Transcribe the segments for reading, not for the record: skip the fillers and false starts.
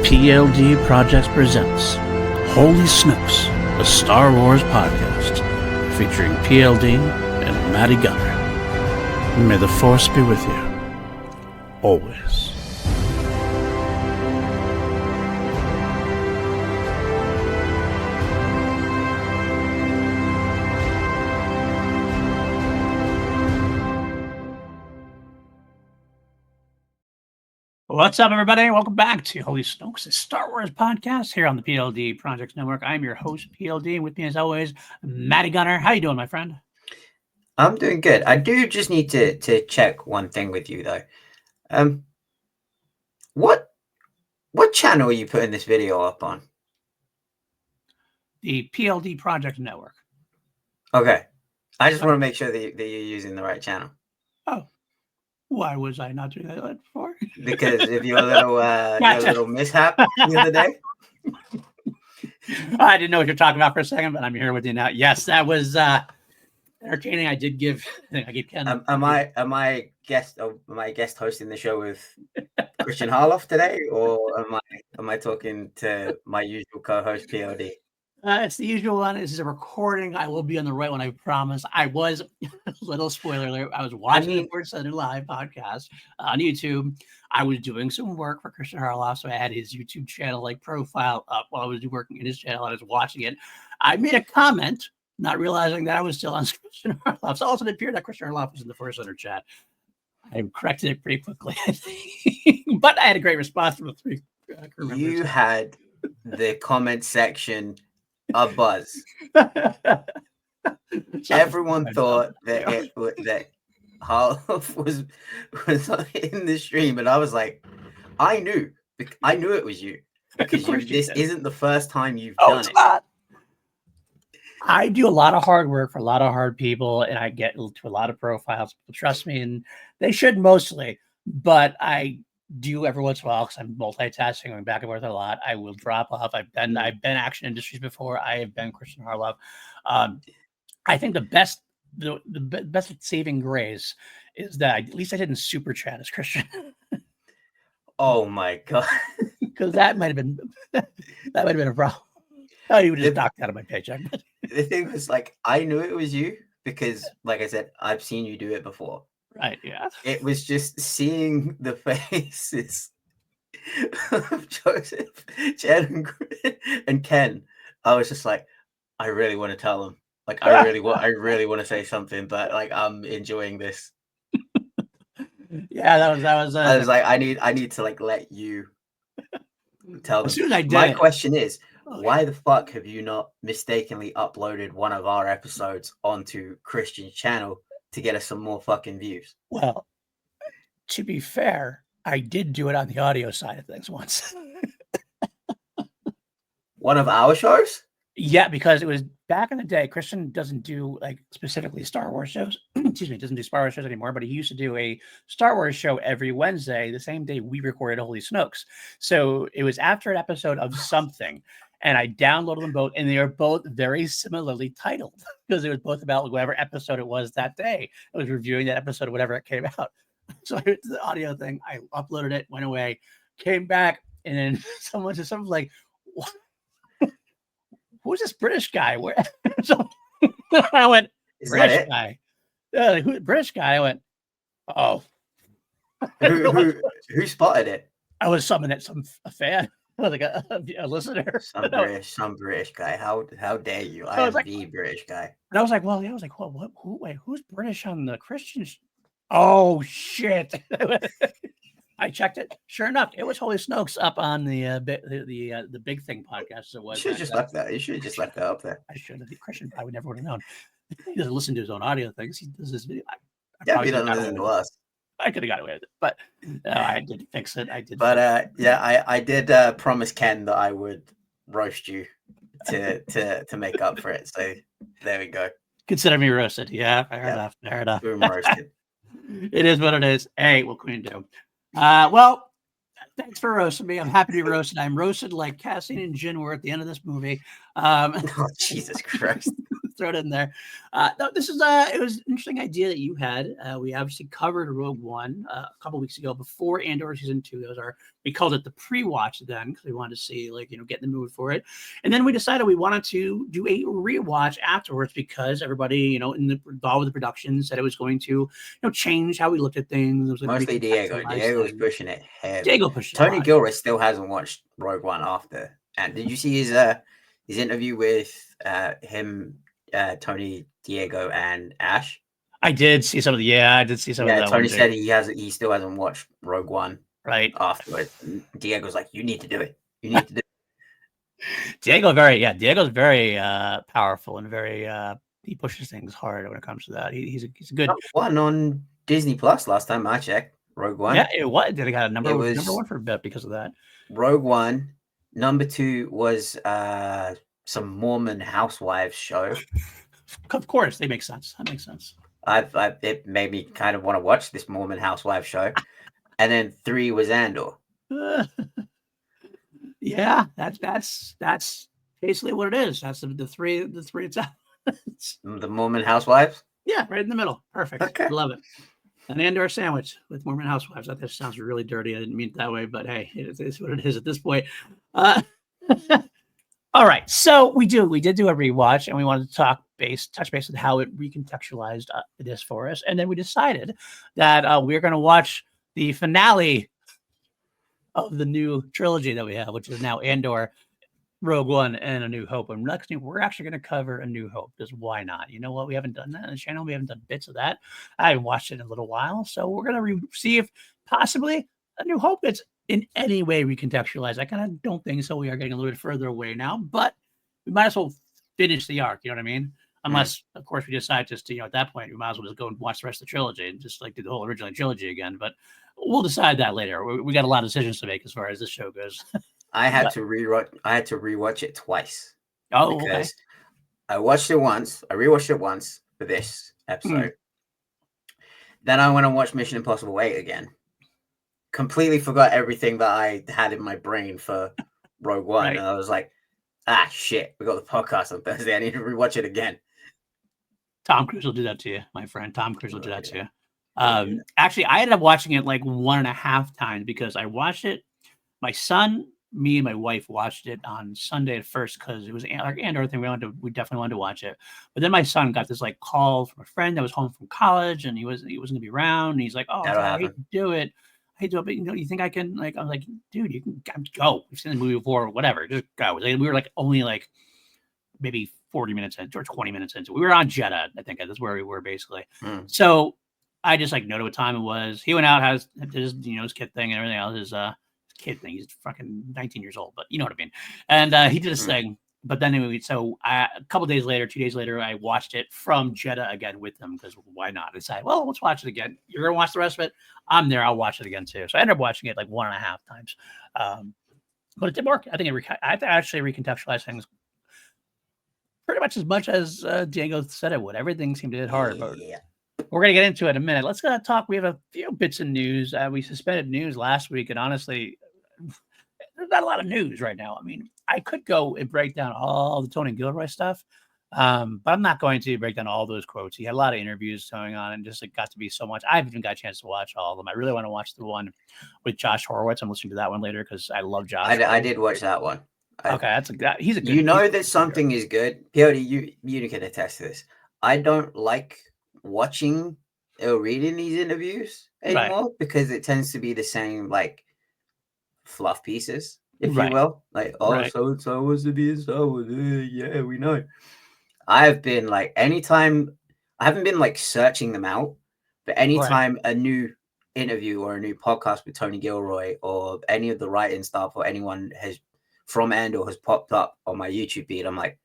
PLD Projects presents Holy Snokes, a Star Wars podcast featuring PLD and Matty Gunner. May the Force be with you, always. What's up, everybody? Welcome back to Holy Snokes, a Star Wars podcast here on the PLD Projects Network. I'm your host, PLD, and with me, as always, Matty Gunner. How you doing, my friend? I'm doing good. I do just need to check one thing with you, though. What channel are you putting this video up on? The PLD Project Network. Okay. I just want to make sure that you're using the right channel. Oh. Why was I not doing that before? Because of your little mishap the other day. I didn't know what you're talking about for a second, but I'm here with you now. Yes, that was entertaining. I gave Ken. Am I guest hosting the show with Christian Harloff today, or am I talking to my usual co-host PLD? It's the usual one. This is a recording. I will be on the right one, I promise. I was, little spoiler alert, I was watching the Fort Southern Live podcast on YouTube. I was doing some work for Christian Harloff, so I had his YouTube channel profile up while I was working in his channel. I was watching it. I made a comment, not realizing that I was still on Christian Harloff. So also it appeared that Christian Harloff was in the Force Center chat. I corrected it pretty quickly, but I had a great response from the three crew members. You had the comment section a buzz. Everyone thought that Harloff was in the stream, and I was like, I knew it was you, because this isn't the first time you've done it. Not. I do a lot of hard work for a lot of hard people, and I get to a lot of profiles. People trust me, and they should mostly, but I do every once in a while, because I'm multitasking, going back and forth a lot. I will drop off. I've been Action Industries before. I have been Christian Harloff. I think the best saving grace is that at least I didn't super chat as Christian. Oh my god! Because that might have been a problem. Oh, you would just knocked out of my paycheck. The thing was, I knew it was you because, like I said, I've seen you do it before. Right, yeah. It was just seeing the faces of Joseph, Jen, and Ken. I was just like, I really want to tell them. I really want to say something, but I'm enjoying this. Yeah, that was. I was like, I need to let you tell them. As soon as I did, my question is, why the fuck have you not mistakenly uploaded one of our episodes onto Christian's channel to get us some more fucking views? Well, to be fair, I did do it on the audio side of things once. One of our shows? Yeah, because it was back in the day. Christian doesn't do specifically Star Wars shows. Excuse me, doesn't do Star Wars shows anymore, but he used to do a Star Wars show every Wednesday, the same day we recorded Holy Snokes. So it was after an episode of something, and I downloaded them both, and they are both very similarly titled because it was both about whatever episode it was that day. I was reviewing that episode, whatever it came out. So I did the audio thing. I uploaded it, went away, came back, and then someone said something like, "What? Who's this British guy?" Where? So I went, British guy. Who? British guy. I went, oh. Who spotted it? I was a fan, like a listener. Some British guy. How dare you? I am the British guy. And I was like, well, wait, who's British on the Christians? Oh shit. I checked it. Sure enough, it was Holy Snokes up on the Big Thing podcast. It was. You should have just left that. You should have just left that up there. I should have. The Christian, I would never would have known. He doesn't listen to his own audio things. He does this video. He doesn't listen to us. I could have got away with it, but I did fix it. I did. But I did promise Ken that I would roast you to make up for it. So there we go. Consider me roasted. Yeah, fair enough. Boom, roasted. It is what it is. Hey, what can we do? Well, thanks for roasting me. I'm happy to be roasted. I'm roasted like Cassian and Jin were at the end of this movie. Oh, Jesus Christ. throw it in there. No, this is it was an interesting idea that you had. We obviously covered Rogue One a couple weeks ago before Andor season 2. We called it the pre-watch then because we wanted to see get in the mood for it. And then we decided we wanted to do a rewatch afterwards because everybody involved with the production said it was going to change how we looked at things. It was Mostly Diego. Diego was pushing it heavy. Diego pushed it. Tony Gilroy still hasn't watched Rogue One after. And did you see his interview with him, Tony, Diego, and Ash? I did see some of the I did see some of that. Tony said he still hasn't watched Rogue One afterwards. And Diego's like, you need to do it. You need to do it. Diego's very powerful and very he pushes things hard when it comes to that. He's a good one on Disney Plus last time I checked. Rogue One. Yeah, it was. Did it got a number one for a bit because of that? Rogue One. Number 2 was some Mormon housewives show. Of course, they make sense. That makes sense. It made me kind of want to watch this Mormon housewife show. And then 3 was Andor. Yeah, that's basically what it is. That's the three it's the Mormon housewives? Yeah, right in the middle. Perfect. Okay. Love it. An Andor sandwich with Mormon housewives. That sounds really dirty. I didn't mean it that way, but hey, it is what it is at this point. All right. So we did do a rewatch, and we wanted to touch base with how it recontextualized this for us. And then we decided that we're going to watch the finale of the new trilogy that we have, which is now Andor, Rogue One, and A New Hope. And next thing, we're actually going to cover A New Hope, because why not? You know what? We haven't done that on the channel. We haven't done bits of that. I haven't watched it in a little while. So we're going to see if possibly A New Hope is in any way recontextualized. I kind of don't think so. We are getting a little bit further away now, but we might as well finish the arc. You know what I mean? Unless, of course, we decide just to, at that point, we might as well just go and watch the rest of the trilogy and just do the whole original trilogy again. But we'll decide that later. We got a lot of decisions to make as far as this show goes. I had to rewatch it twice. Oh, because okay. I watched it once. I rewatched it once for this episode. Then I went and watched Mission Impossible 8 again. Completely forgot everything that I had in my brain for Rogue One. Right. And I was like, shit, we got the podcast on Thursday. I need to rewatch it again. Tom Cruise will do that to you, my friend. Tom Cruise will do that to you. Actually, I ended up watching it like 1.5 times because I watched it. My son, me and my wife watched it on Sunday at first because it was like Andor thing. We definitely wanted to watch it. But then my son got this like call from a friend that was home from college, and he wasn't gonna be around. And he's like, "Oh, I hate to do it. But you think I can?" Like, I'm like, "Dude, you can go. We've seen the movie before, or whatever. Just go." We were like only like maybe 40 minutes into or 20 minutes into. We were on Jeddah, I think. That's where we were basically. So I just noted what time it was. He went out, did his his kid thing and everything else. His kid thing. He's fucking 19 years old, but you know what I mean. And he did his thing. But then anyway, so a couple days later, 2 days later, I watched it from Jeddah again with him because why not? I decided, well, let's watch it again. You're gonna watch the rest of it. I'm there. I'll watch it again too. So I ended up watching it like 1.5 times. But it did work. I think I have to actually recontextualize things pretty much as Diego said it would. Everything seemed to hit hard, but we're going to get into it in a minute. Let's talk. We have a few bits of news. We suspended news last week, and honestly, there's not a lot of news right now. I mean, I could go and break down all the Tony Gilroy stuff, but I'm not going to break down all those quotes. He had a lot of interviews going on, and just got to be so much. I haven't even got a chance to watch all of them. I really want to watch the one with Josh Horowitz. I'm listening to that one later because I love Josh. I did watch that one. Okay, he's a good. You know that something is good. PLD, you can attest to this. I don't like watching or reading these interviews anymore because it tends to be the same fluff pieces, if you will. So and so was to be in Star Wars. Yeah, we know. I've been anytime I haven't been searching them out, but anytime a new interview or a new podcast with Tony Gilroy or any of the writing stuff or anyone from Andor has popped up on my YouTube feed, I'm like,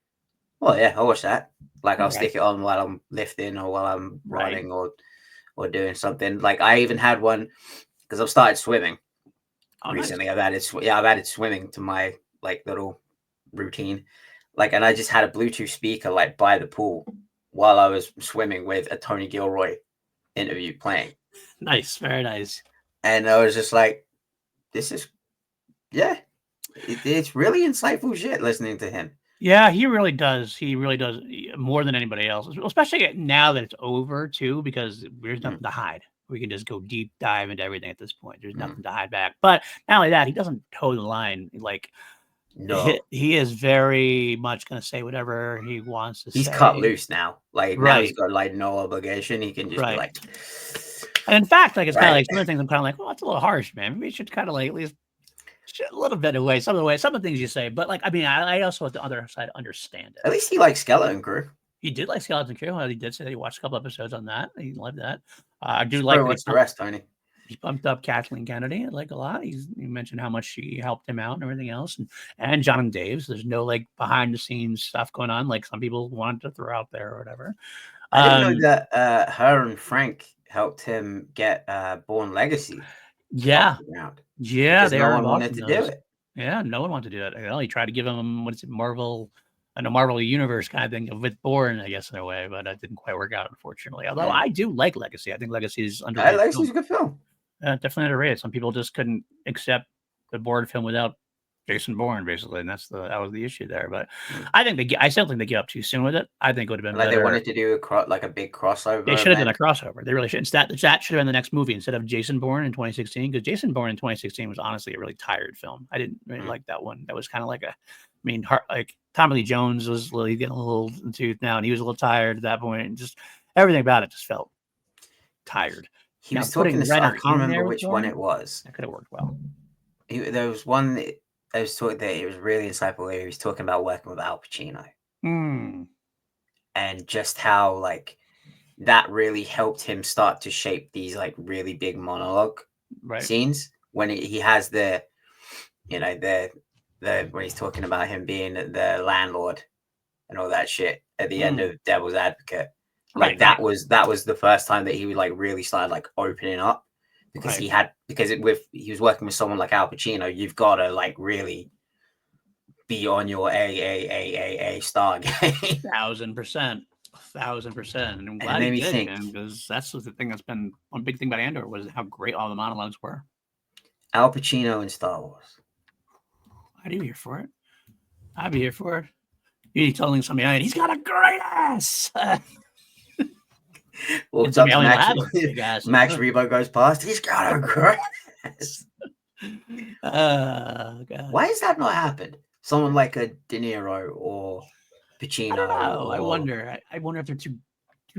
oh yeah, I'll watch that. I'll stick it on while I'm lifting or while I'm running or doing something. I even had one because I've started swimming recently. Nice. I've added swimming to my little routine. And I just had a Bluetooth speaker by the pool while I was swimming with a Tony Gilroy interview playing. Nice, very nice. And I was just like, this is it's really insightful shit listening to him. Yeah, he really does. He really does more than anybody else, especially now that it's over too, because there's nothing to hide. We can just go deep dive into everything at this point. There's nothing to hide back. But not only that, he doesn't toe the line. Like No, he is very much going to say whatever he wants to he's cut say. loose now. Like now he's Right. got like no obligation. He can just be Right. like, And in fact, like it's kind of right. like some of the things I'm kind of like, well, that's a little harsh, man. Maybe you should kind of like at least a little bit away, some of the things you say. But like, I mean, I also at the other side understand it. At least he likes Skeleton Crew. He did like Skeleton Crew. He did say that he watched a couple episodes on that. He loved that. I do like Probably that watch the rest, Tony. he pumped up Kathleen Kennedy like a lot. He mentioned how much she helped him out and everything else, and John and Dave's. There's no like behind the scenes stuff going on like some people wanted to throw out there or whatever. I didn't know that her and Frank helped him get Born Legacy Yeah, off the ground. yeah, Because they no are one involved wanted in to do those. it. Yeah, no one wanted to do it. Well, he tried to give him what is it, Marvel, and a Marvel Universe kind of thing with Bourne, I guess, in a way, but it didn't quite work out, unfortunately. Although I do like Legacy. I think Legacy is underrated. Legacy's a good film. Definitely underrated. Some people just couldn't accept the Bourne film without Jason Bourne, basically, and that was the issue there. But I still think they get up too soon with it. I think it would have been Like better. they wanted to do a big crossover. They should have done a crossover. They really should. Instead, that should have been the next movie instead of Jason Bourne in 2016. Because Jason Bourne in 2016 was honestly a really tired film. I didn't really like that one. That was kind of like like Tommy Lee Jones was really getting a little in tooth now, and he was a little tired at that point. And just everything about it just felt tired. He was talking to, I can't remember which one it was. That could have worked well. There was one that I was talking that it was really insightful. He was talking about working with Al Pacino and just how like that really helped him start to shape these like really big monologue scenes when he has the when he's talking about him being the landlord and all that shit at the end of Devil's Advocate. Like that was the first time that he would like really started like opening up because he was working with someone like Al Pacino. You've got to like really be on your a star game. 1,000%. 1,000%. And I'm glad he did, because that's the thing that's been one big thing about Andor was how great all the monologues were. Al Pacino in Star Wars. I'd be here for it. I'd be here for it. You're telling somebody, he's got a great ass. Well, Max Rebo goes past. He's got a great ass. God. Why has that not happened? Someone like a De Niro or Pacino. I don't know. I wonder. I wonder if they're too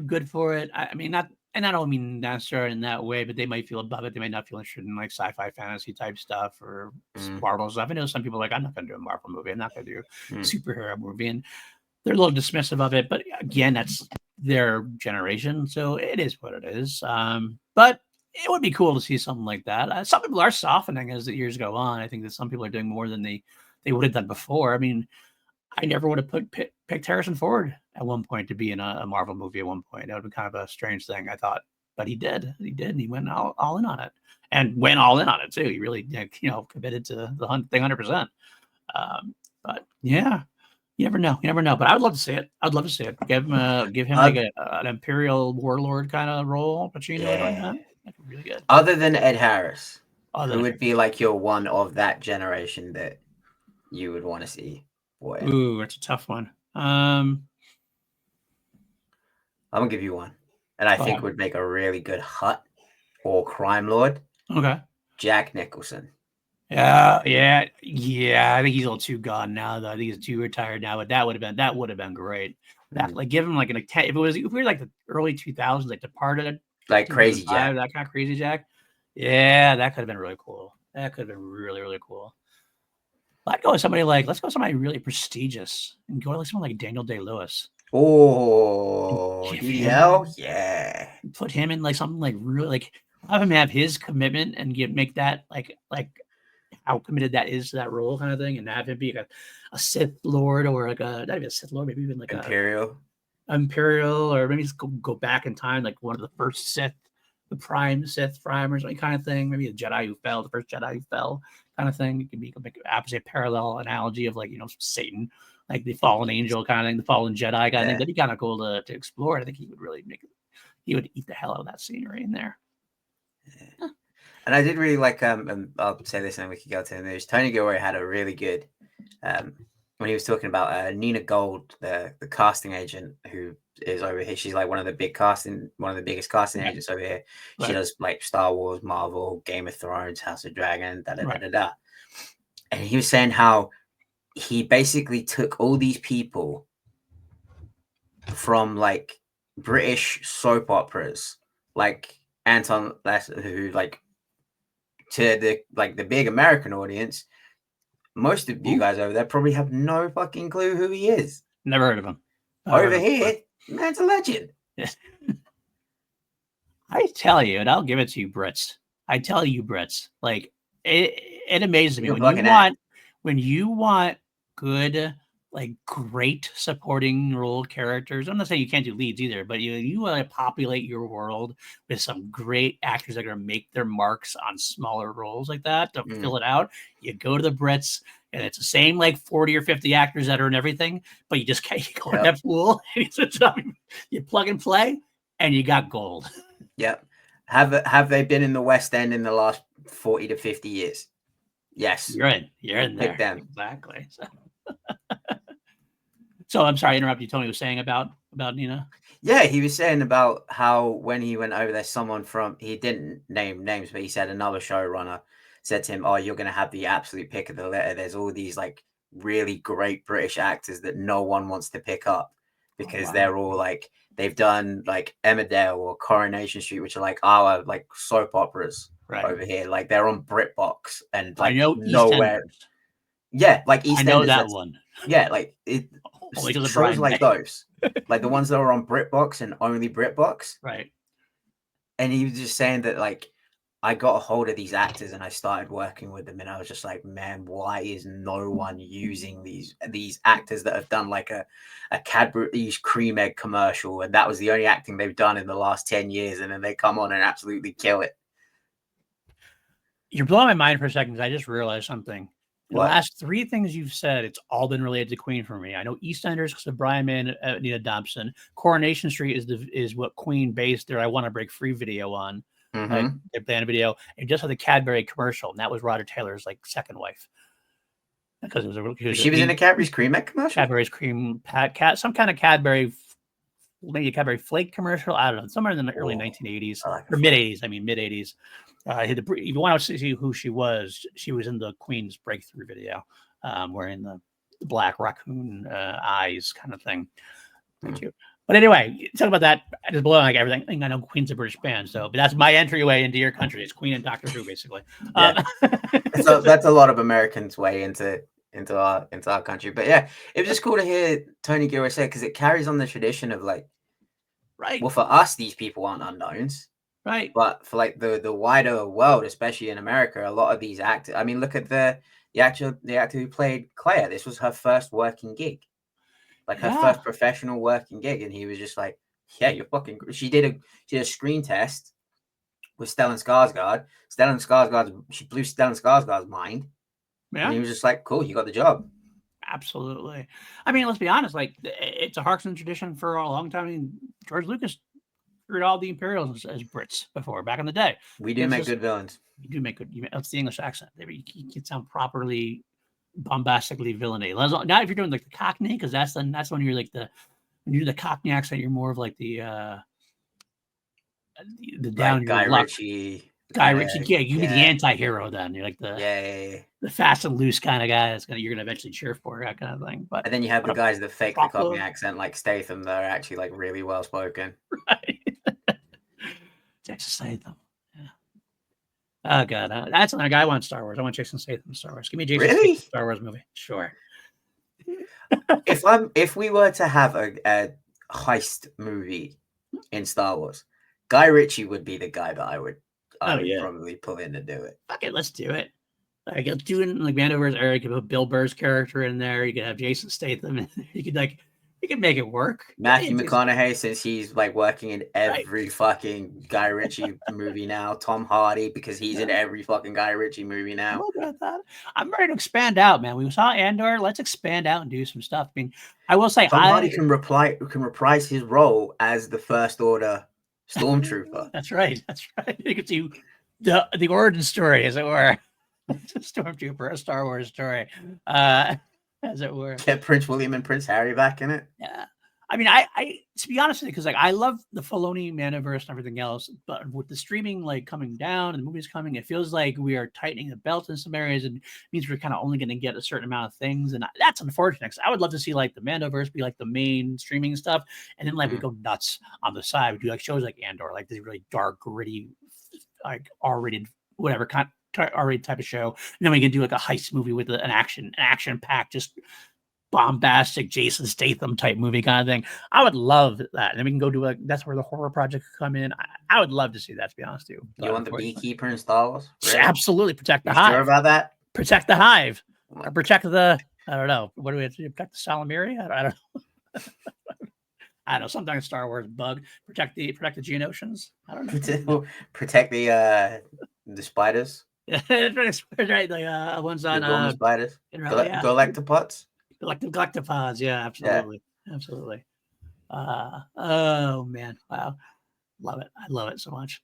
good for it. I mean, not, and I don't mean necessarily in that way, but they might feel above it. They might not feel interested in like sci-fi, fantasy type stuff or Marvel stuff. I know some people are like, I'm not going to do a Marvel movie. I'm not going to do a superhero movie, and they're a little dismissive of it. But again, that's their generation, so it is what it is. But it would be cool to see something like that. Some people are softening as the years go on. I think that some people are doing more than they would have done before. I mean, I never would have picked Harrison Ford at one point to be in a Marvel movie at one point. That would be kind of a strange thing, I thought. But he did. He did. And he went all in on it. And went all in on it, too. He really, committed to the thing 100%. But, yeah, you never know. You never know. But I would love to see it. I'd love to see it. Give him like an Imperial warlord kind of role. Pacino doing that. That'd be really good. Other than Ed Harris, who would be like your one of that generation that you would want to see? Ooh, that's a tough one. I'm gonna give you one, and I think would make a really good Hut or crime lord. Okay, Jack Nicholson. Yeah. I think he's a little too gone now, though. I think he's too retired now. But that would have been great. That like give him like if we were like the early 2000s, like Departed, like Crazy Jack, that kind of Crazy Jack. Yeah, that could have been really cool. That could have been really, really cool. I'd go with somebody let's go with somebody really prestigious and go with someone like Daniel Day-Lewis. Oh, hell yeah! Put him in like something like really like have him have his commitment and make that like how committed that is to that role kind of thing, and have him be like a Sith Lord or like not even a Sith Lord, maybe even like Imperial, or maybe just go back in time like one of the first Sith, the prime Sith primers, like kind of thing. Maybe a Jedi who fell, the first Jedi who fell. Kind of thing. It could be like opposite parallel analogy of like Satan, like the fallen angel kind of thing, the fallen Jedi kind of thing. That'd be kind of cool to explore. I think he would really he would eat the hell out of that scenery in there. Yeah. And I did really like I'll say this and we could go to the news. Tony Gilroy had a really good when he was talking about Nina Gold, the casting agent who is over here. She's like one of the biggest casting Yeah. agents over here. She Right. does like Star Wars, Marvel, Game of Thrones, House of Dragon, da da da Right. da da. And he was saying how he basically took all these people from like British soap operas, like Anton Lesser, who like to the big American audience. Most of you Ooh, guys over there probably have no fucking clue who he is. never heard of him. Over here, man's a legend. Yeah. I tell you, and I'll give it to you, Brits. I tell you, Brits, like it amazes me You can fucking act. when you want good, like great supporting role characters. I'm not saying you can't do leads either, but you want to populate your world with some great actors that are going to make their marks on smaller roles like that to fill it out. You go to the Brits, and it's the same like 40 or 50 actors that are in everything, but you just can't go in that pool. You plug and play, and you got gold. Yep. Have they been in the West End in the last 40 to 50 years? Yes. You're in there. Pick them. Exactly. So I'm sorry to interrupt you. Tony was saying about Nina. Yeah, he was saying about how when he went over there, someone he didn't name names, but he said another showrunner said to him, "Oh, you're going to have the absolute pick of the litter. There's all these like really great British actors that no one wants to pick up because they're all like they've done like Emmerdale or Coronation Street, which are like our like soap operas over here. Like they're on BritBox and like I know nowhere. EastEnders. Yeah, like EastEnders. I know that one. Yeah, like it. Shows like those, like the ones that are on BritBox and only BritBox. Right. And he was just saying that like I got a hold of these actors and I started working with them, and I was just like, man, why is no one using these actors that have done like a Cadbury's cream egg commercial, and that was the only acting they've done in the last 10 years, and then they come on and absolutely kill it. You're blowing my mind for a second because I just realized something. The last three things you've said, it's all been related to Queen for me. I know EastEnders because of Brian May and Nina Dobson. Coronation Street is what Queen based their "I Want to Break Free" video on. Their band video, and just had the Cadbury commercial, and that was Roger Taylor's like second wife. Because she was in a Cadbury's cream egg commercial. Cadbury's cream cat, some kind of Cadbury, maybe a Cadbury flake commercial. I don't know, somewhere in the early 1980s or mid 80s. I mean mid 80s. If you want to see who she was in the Queen's Breakthrough video, wearing the black raccoon eyes kind of thing. Thank you. But anyway, talk about that. I just blow like everything. I know Queen's a British band, but that's my entryway into your country. It's Queen and Doctor Who, basically. Yeah. So that's a lot of Americans' way into our country. But yeah, it was just cool to hear Tony Gilroy say, because it carries on the tradition of like, right. Well, for us, these people aren't unknowns. Right. But for like the wider world, especially in America, a lot of these actors. I mean, look at the actor who played Claire. This was her first working gig, like her first professional working gig, and he was just like, "Yeah, you're fucking." She did a screen test with Stellan Skarsgård. She blew Stellan Skarsgård's mind. Yeah, and he was just like, "Cool, you got the job." Absolutely. I mean, let's be honest. Like, it's a Harkson tradition for a long time. I mean, George Lucas heard all the Imperials as Brits before, back in the day. We do make good villains. You do make good. That's the English accent. You can sound properly, bombastically villainy. Not if you're doing like the Cockney, because that's when you're like when you do the Cockney accent, you're more of like the down Guy your luck. Ritchie. Guy Ritchie, yeah, you be the anti-hero then. You're like the fast and loose kind of guy you're gonna eventually cheer for, that kind of thing. But and then you have the guys that fake the Cockney accent, like Statham, that are actually like really well spoken. Right. Jason Statham. Yeah. Oh god, that's another guy. I want Star Wars. I want Jason Statham in Star Wars. Give me a Jason Statham Star Wars movie. Sure. If we were to have a heist movie in Star Wars, Guy Ritchie would be the guy that I would probably pull in to do it. Fuck it, let's do it. Like, let's do it in like Mando vs. Eric. You could put Bill Burr's character in there. You could have Jason Statham. You could make it work. Matthew McConaughey, since he's like working in every fucking Guy Ritchie movie now. Tom Hardy, because he's in every fucking Guy Ritchie movie now. I'm ready to expand out, man. We saw Andor. Let's expand out and do some stuff. I mean, I will say, Tom Hardy can reprise his role as the First Order Stormtrooper. That's right. You can see the origin story, as it were. Stormtrooper, a Star Wars story. as it were. Get Prince William and Prince Harry back in it. Yeah. I mean, I to be honest with you, because like I love the Filoni Maniverse and everything else, but with the streaming like coming down and the movies coming, it feels like we are tightening the belt in some areas, and it means we're kind of only going to get a certain amount of things, and that's unfortunate. Because I would love to see like the Mandoverse be like the main streaming stuff, and then like we go nuts on the side. We do like shows like Andor, like this really dark, gritty, like R-rated, whatever kind. R-rated type of show, and then we can do like a heist movie with an action packed, just bombastic Jason Statham type movie kind of thing. I would love that. And then we can go do that's where the horror project could come in. I would love to see that, to be honest with you. You want the beekeeper in Star Wars? Really? Absolutely. Protect the hive. Sure about that? Protect the hive. Or protect the, I don't know. What do we have to do? Protect the Salamiri? I don't know. I don't know. Sometimes Star Wars bug. Protect the Geonosians. I don't know. Protect the spiders. Yeah, that's right. Like ones on the spiders. Galactopods. Galactopods, yeah, absolutely. Yeah. Absolutely. Oh man, wow. Love it. I love it so much.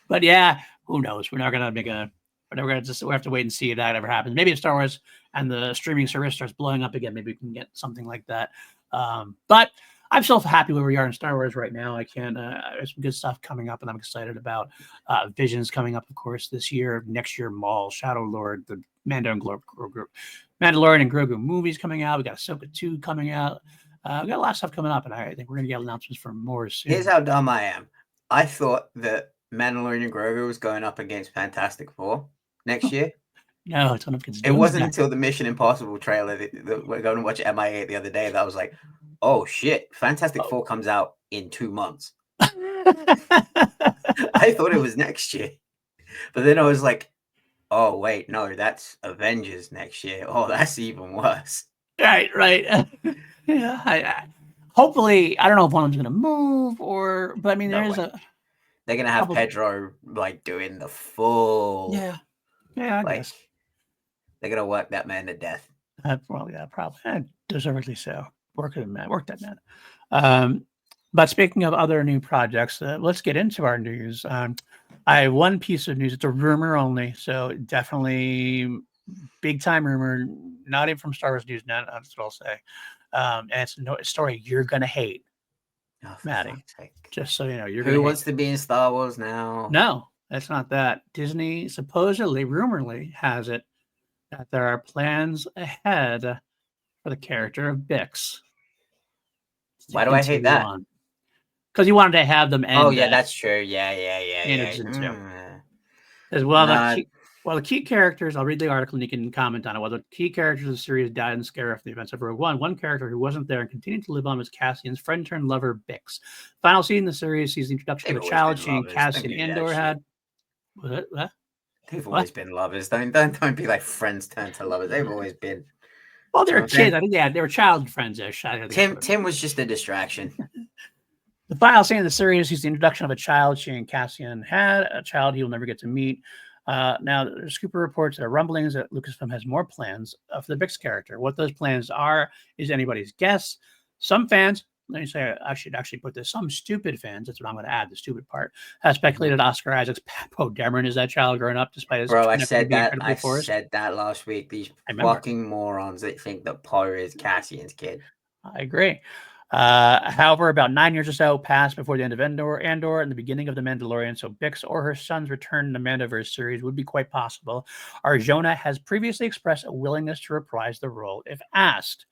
But yeah, who knows? We have to wait and see if that ever happens. Maybe if Star Wars and the streaming service starts blowing up again, maybe we can get something like that. But I'm still happy where we are in Star Wars right now. I can't. There's some good stuff coming up, and I'm excited about Visions coming up, of course, this year. Next year, Maul, Shadow Lord, the Mandalorian and Grogu movies coming out. We got Ahsoka 2 coming out. We got a lot of stuff coming up, and I think we're going to get announcements for more soon. Here's how dumb I am. I thought that Mandalorian and Grogu was going up against Fantastic Four next year. No, it's going against. It wasn't until the Mission Impossible trailer that we're going to watch MI8 the other day that I was like, oh shit, Fantastic Four comes out in 2 months. I thought it was next year. But then I was like, oh wait, no, that's Avengers next year. Oh, that's even worse. Right. Yeah. Hopefully, I don't know if one of them's going to move but I mean, they're going to have Pedro like doing the full. Yeah, I guess. They're going to work that man to death. Well, yeah, probably. Deservedly so. Work that man. But speaking of other new projects, let's get into our news. I have one piece of news. It's a rumor only, so definitely big time rumor. Not even from Star Wars News Net. That's what I'll say. And it's a story you're gonna hate, Maddie. Just so you know, who wants to be in Star Wars now? No, that's not that. Disney supposedly, rumorly, has it that there are plans ahead for the character of Bix. Why do I hate that? Because you wanted to have them end. Oh yeah, that's true. Yeah. As well, the key characters, I'll read the article and you can comment on it. While the key characters of the series died in scare after the events of Rogue One character who wasn't there and continued to live on was Cassian's friend turned lover, Bix. Final scene in the series sees the introduction of a child she and Cassian Andor had. What? They've always been lovers. Don't be like friends turned to lovers. They've always been. Well, they're kids. I think they were child friends. Tim was just a distraction. The final scene in the series sees the introduction of a child she and Cassian had, a child he will never get to meet. Now, there's Scooper reports that rumblings that Lucasfilm has more plans for the Bix character. What those plans are is anybody's guess. Some fans, let me say, I should actually put this, some stupid fans, that's what I'm going to add, the stupid part, have speculated Oscar Isaac's Poe Dameron is that child growing up, despite his... Bro, I said that last week. These fucking morons that think that Poe is Cassian's kid. I agree. However, about 9 years or so passed before the end of Andor and the beginning of The Mandalorian, so Bix or her son's return in the Mandoverse series would be quite possible. Arjona has previously expressed a willingness to reprise the role if asked.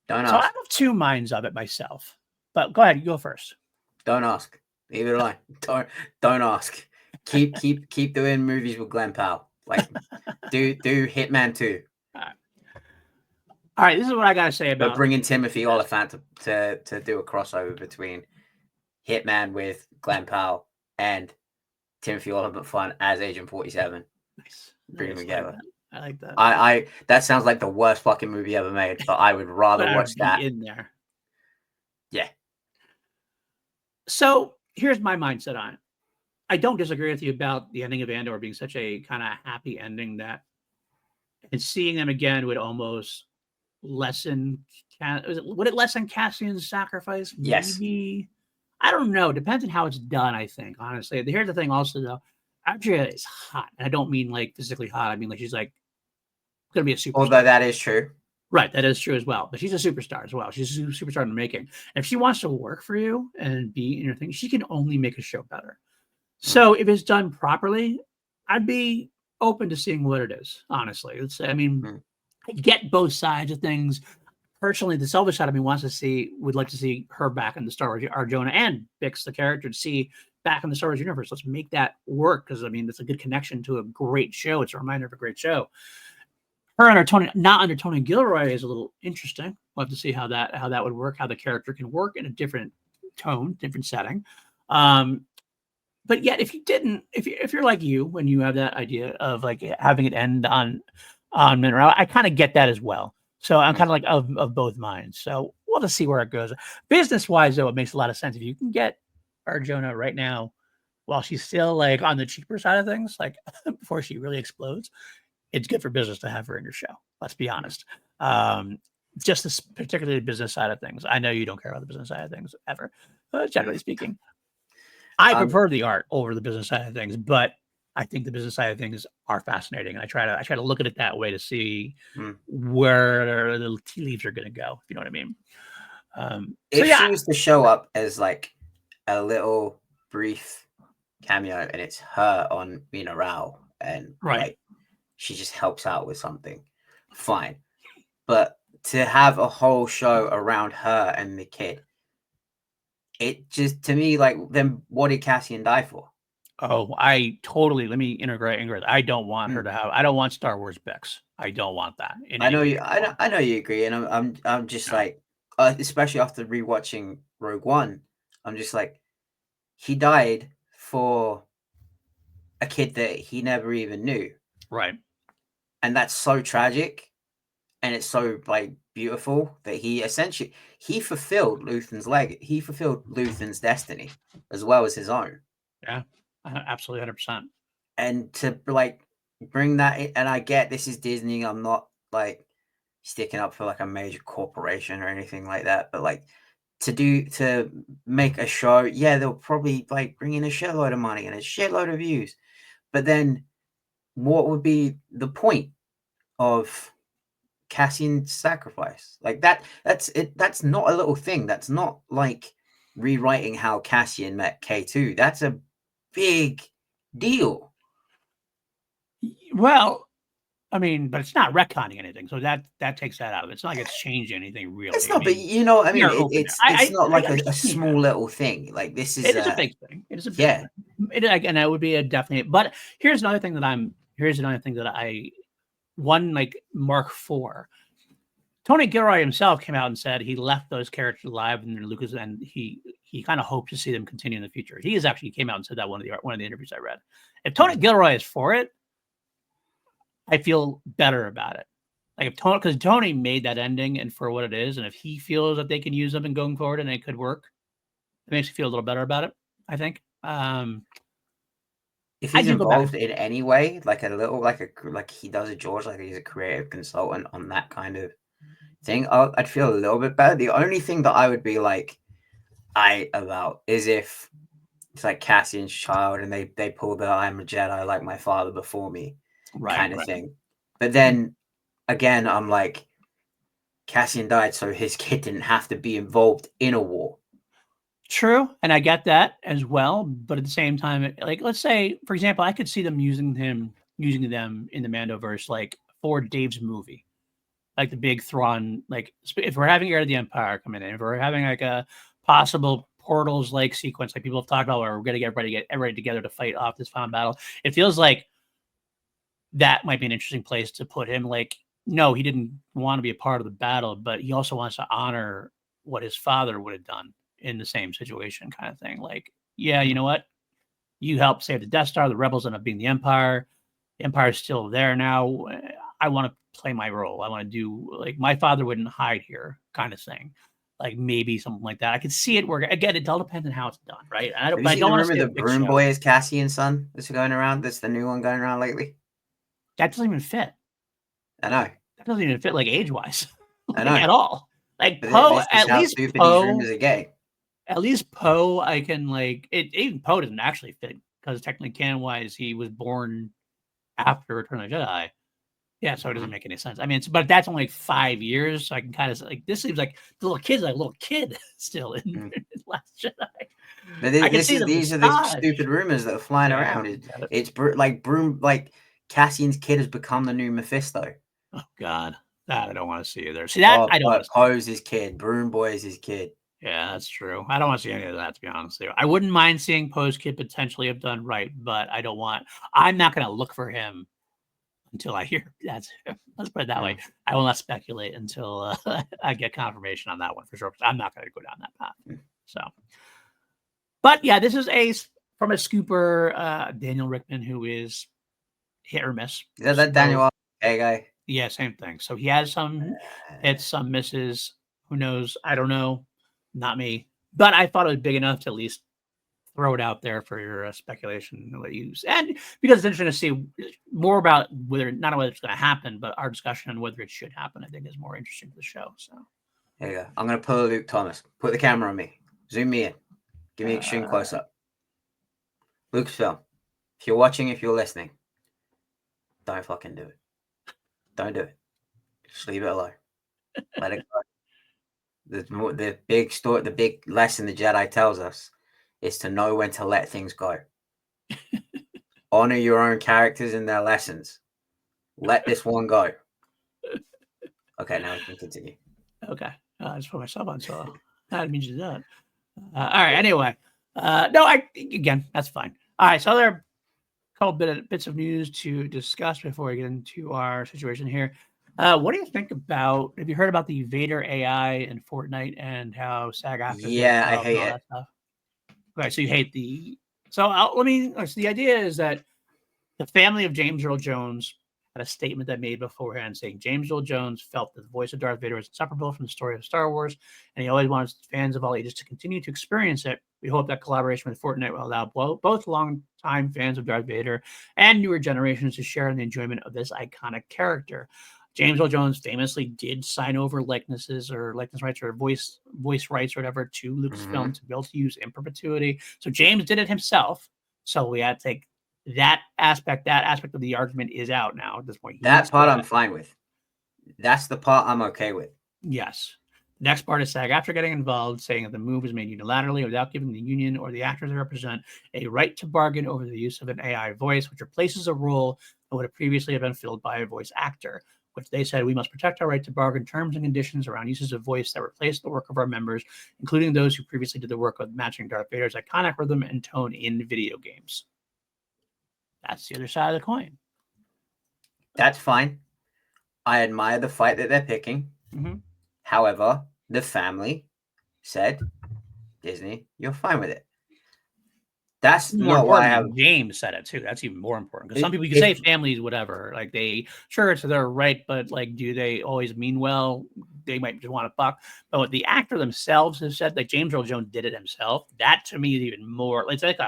Don't ask. So I have 2 minds of it myself, but go ahead, you go first. Don't ask. Either line. Don't ask. Keep doing movies with Glenn Powell. Like do Hitman 2. All right, this is what I got to say about... But bringing Timothy Oliphant to do a crossover between Hitman with Glenn Powell and Timothy Oliphant as Agent 47. Nice. Bring them together. I like that. I that sounds like the worst fucking movie ever made, but I would rather watch that. In there. Yeah. So here's my mindset on it. I don't disagree with you about the ending of Andor being such a kind of happy ending that and seeing them again would almost... would it lessen Cassian's sacrifice? Maybe. Yes. I don't know. Depends on how it's done, I think, honestly. Here's the thing also, though. Adria is hot. And I don't mean like physically hot. I mean like she's like going to be a superstar. Although that is true. Right, that is true as well. But she's a superstar as well. She's a superstar in the making. And if she wants to work for you and be in your thing, she can only make a show better. So if it's done properly, I'd be open to seeing what it is, honestly. I get both sides of things. Personally, the selfish side of me would like to see her back in the Star Wars, Arjona and Bix, the character, to see back in the Star Wars universe. Let's make that work, because it's a good connection to a great show. It's a reminder of a great show. Her under Tony, not under Tony Gilroy, is a little interesting. We'll have to see how that would work, how the character can work in a different tone, different setting. But yet, if you're like you, when you have that idea of like having it end on Monroe, I kind of get that as well. So I'm kind of like of both minds. So we'll just see where it goes. Business wise, though, it makes a lot of sense. If you can get Arjona right now, while she's still like on the cheaper side of things, like before she really explodes, it's good for business to have her in your show. Let's be honest. Just this particularly business side of things. I know you don't care about the business side of things ever, generally speaking. I prefer the art over the business side of things, but I think the business side of things are fascinating. And I try to look at it that way to see where the tea leaves are going to go. If you know what I mean. If she was to show up as like a little brief cameo, and it's her on Mina Rao, and like she just helps out with something, fine. But to have a whole show around her and the kid, it just, to me, like, then what did Cassian die for? Oh, I totally, let me integrate. I don't want her to have, I don't want Star Wars Bix. I don't want that. I know you agree. And I'm just like, especially after rewatching Rogue One, I'm just like, he died for a kid that he never even knew. Right. And that's so tragic. And it's so like beautiful that he fulfilled Luthen's he fulfilled Luthen's destiny as well as his own. Yeah, absolutely, 100%. And to like bring that in, and I get this is Disney. I'm not like sticking up for like a major corporation or anything like that, but like to make a show, yeah, they'll probably like bring in a shitload of money and a shitload of views. But then what would be the point of Cassian's sacrifice? Like that's it. That's not a little thing. That's not like rewriting how Cassian met K2. That's a big deal. Well, I mean, but it's not retconning anything, so that takes that out of it. It's not like it's changing anything really. It's not, but you know, I mean, it's not like a small little thing. Like this is. It is a big thing. It is a big thing. And that would be a definite. But here's another thing that one like Mark IV. Tony Gilroy himself came out and said he left those characters alive in Lucas, and he kind of hoped to see them continue in the future. He came out and said that one of the interviews I read. If Tony Gilroy is for it, I feel better about it. Like because Tony made that ending and for what it is, and if he feels that they can use them and going forward and it could work, it makes me feel a little better about it, I think. If he's involved in any way, like a little, like he does at George, like he's a creative consultant on that kind of thing, I'd feel a little bit better. The only thing that I would be like, about is if it's like Cassian's child and they pull the "I'm a Jedi like my father before me" kind of thing. But then again, I'm like, Cassian died so his kid didn't have to be involved in a war. True, and I get that as well. But at the same time, like let's say, for example, I could see them using them in the Mandoverse, like for Dave's movie, like the big Thrawn. Like if we're having Heir to the Empire come in, if we're having like a possible Portals like sequence, like people have talked about, where we're going to get everybody together to fight off this final battle, it feels like that might be an interesting place to put him. Like, no, he didn't want to be a part of the battle, but he also wants to honor what his father would have done in the same situation, kind of thing. Like, yeah, you know what? You helped save the Death Star. The rebels end up being the Empire. The Empire is still there now. I want to play my role. I want to do, like, my father wouldn't hide here, kind of thing. Like maybe something like that. I could see it work. Again, it all depends on how it's done, right? I don't remember the Broom Boy is Cassian's son that's going around. That's the new one going around lately. That doesn't even fit. I know. That doesn't even fit, like, age-wise. I know. At all. Like Poe, at least Poe, I can like it. Even Poe doesn't actually fit because technically, canon-wise, he was born after Return of the Jedi. Yeah, so it doesn't make any sense. I mean, but that's only 5 years, so I can kind of like this seems like the little kid's like a little kid still in Last Jedi. But I can see the these are the moustache. stupid rumors that are flying around. Like Cassian's kid has become the new Mephisto. Oh God, that I don't want to see either. See that I don't want to. Poe's his kid. Broom Boy is his kid. Yeah, that's true. I don't want to see any of that, to be honest with you. I wouldn't mind seeing Poe's kid potentially have done right, but I don't want. I'm not going to look for him until I hear that's him. Let's put it that way. I will not speculate until I get confirmation on that one for sure. Because I'm not going to go down that path. So, but yeah, this is from a scooper, Daniel Rickman, who is hit or miss. Is that Daniel guy? Yeah, same thing. So he has some hits, some misses. Who knows? I don't know. Not me. But I thought it was big enough to at least throw it out there for your speculation to use. And because it's interesting to see more about not whether it's going to happen, but our discussion on whether it should happen, I think is more interesting to the show. So there you go. I'm going to pull Luke Thomas. Put the camera on me. Zoom me in. Give me extreme close up. Lucasfilm, if you're watching, if you're listening, don't fucking do it. Don't do it. Just leave it alone. Let it go. The big story, the big lesson the Jedi tells us is to know when to let things go. Honor your own characters and their lessons. Let this one go. Okay, now we can continue. Okay. I just put myself on, so I didn't mean to do that. All right. Anyway, no, again, that's fine. All right. So there are a couple bits of news to discuss before we get into our situation here. What do you think about? Have you heard about the Vader AI in Fortnite and how SAG-AFTRA? Yeah, I hate it. That stuff? Okay, so you hate the. So the idea is that the family of James Earl Jones had a statement that made beforehand saying James Earl Jones felt that the voice of Darth Vader was inseparable from the story of Star Wars, and he always wants fans of all ages to continue to experience it. We hope that collaboration with Fortnite will allow both longtime fans of Darth Vader and newer generations to share in the enjoyment of this iconic character. James Earl Jones famously did sign over likeness rights or voice rights or whatever to Lucasfilm to be able to use in perpetuity. So James did it himself. So we had to take that aspect of the argument is out now at this point. That part I'm fine with. That's the part I'm okay with. Yes. The next part is SAG-AFTRA getting involved, saying that the move was made unilaterally without giving the union or the actors they represent a right to bargain over the use of an AI voice, which replaces a role that would have previously been filled by a voice actor, which they said we must protect our right to bargain terms and conditions around uses of voice that replace the work of our members, including those who previously did the work of matching Darth Vader's iconic rhythm and tone in video games. That's the other side of the coin. That's fine. I admire the fight that they're picking. However, the family said, Disney, you're fine with it. That's not why I have. James said it too. That's even more important because some people you can say families, whatever, like it's their right, but like, do they always mean well? They might just want to fuck. But what the actor themselves has said, like James Earl Jones did it himself. That to me is even more. It's like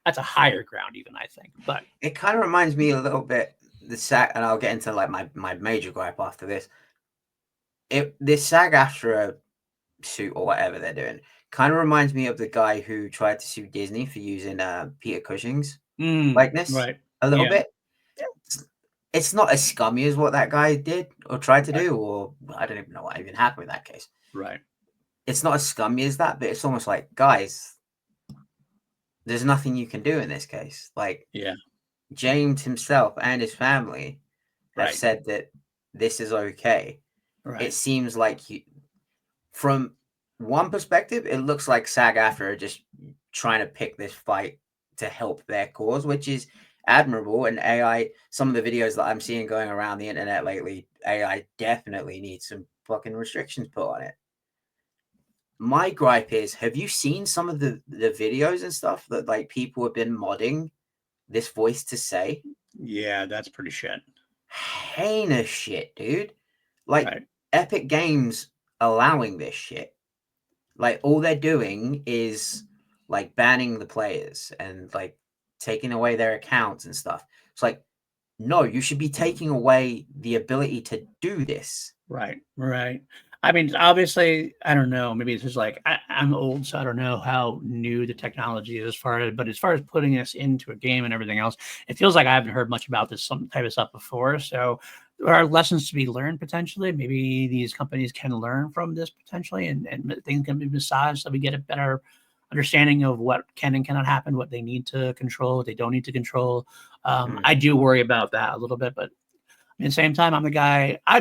that's a higher ground, even I think. But it kind of reminds me a little bit the SAG, and I'll get into like my major gripe after this. This SAG-AFTRA suit or whatever they're doing kind of reminds me of the guy who tried to sue Disney for using Peter Cushing's likeness, right? A little bit. It's not as scummy as what that guy did or tried to do, or I don't even know what even happened with that case. Right. It's not as scummy as that, but it's almost like, guys, there's nothing you can do in this case. Like, James himself and his family have said that this is okay. Right. It seems like from one perspective, it looks like SAG-AFTRA are just trying to pick this fight to help their cause, which is admirable. And AI, some of the videos that I'm seeing going around the internet lately, AI definitely needs some fucking restrictions put on it. My gripe is, have you seen some of the videos and stuff that like people have been modding this voice to say? Yeah, that's pretty shit. Heinous shit, dude. Like Epic Games allowing this shit. Like all they're doing is like banning the players and like taking away their accounts and stuff. It's like, no, you should be taking away the ability to do this. Right. I mean, obviously, I don't know. Maybe it's just like I'm old, so I don't know how new the technology is but as far as putting this into a game and everything else, it feels like I haven't heard much about this some type of stuff before. So there are lessons to be learned potentially. Maybe these companies can learn from this potentially, and things can be massaged so we get a better understanding of what can and cannot happen, what they need to control, what they don't need to control. I do worry about that a little bit, but at the same time, I'd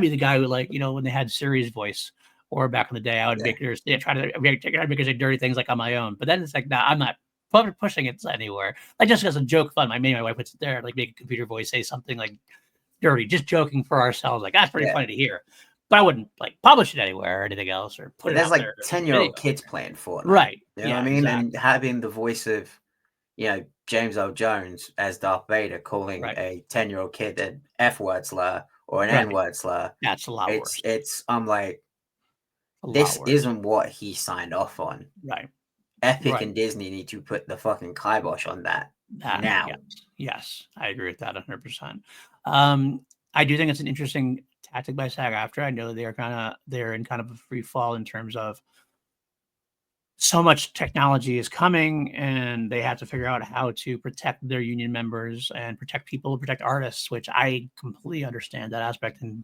be the guy who, like, when they had Siri's voice, or back in the day, I would make try to make dirty things like on my own. But then it's like, nah, I'm not pushing it anywhere. Like, just as a joke fun, my wife would sit there and like make a computer voice say something like dirty, just joking for ourselves. Like, that's pretty funny to hear. But I wouldn't like publish it anywhere or anything else, or put it There's out like there. 10-year-old kids playing Fortnite. Right. You know what I mean? Exactly. And having the voice of, James Earl Jones as Darth Vader calling a 10-year-old kid an F-word slur or an N-word slur. That's a lot worse. I'm like, this isn't what he signed off on. Right. Epic and Disney need to put the fucking kibosh on that now. Yes, I agree with that 100%. I do think it's an interesting tactic by SAG-AFTRA. I know they're in kind of a free fall in terms of so much technology is coming, and they have to figure out how to protect their union members and protect artists, which I completely understand that aspect and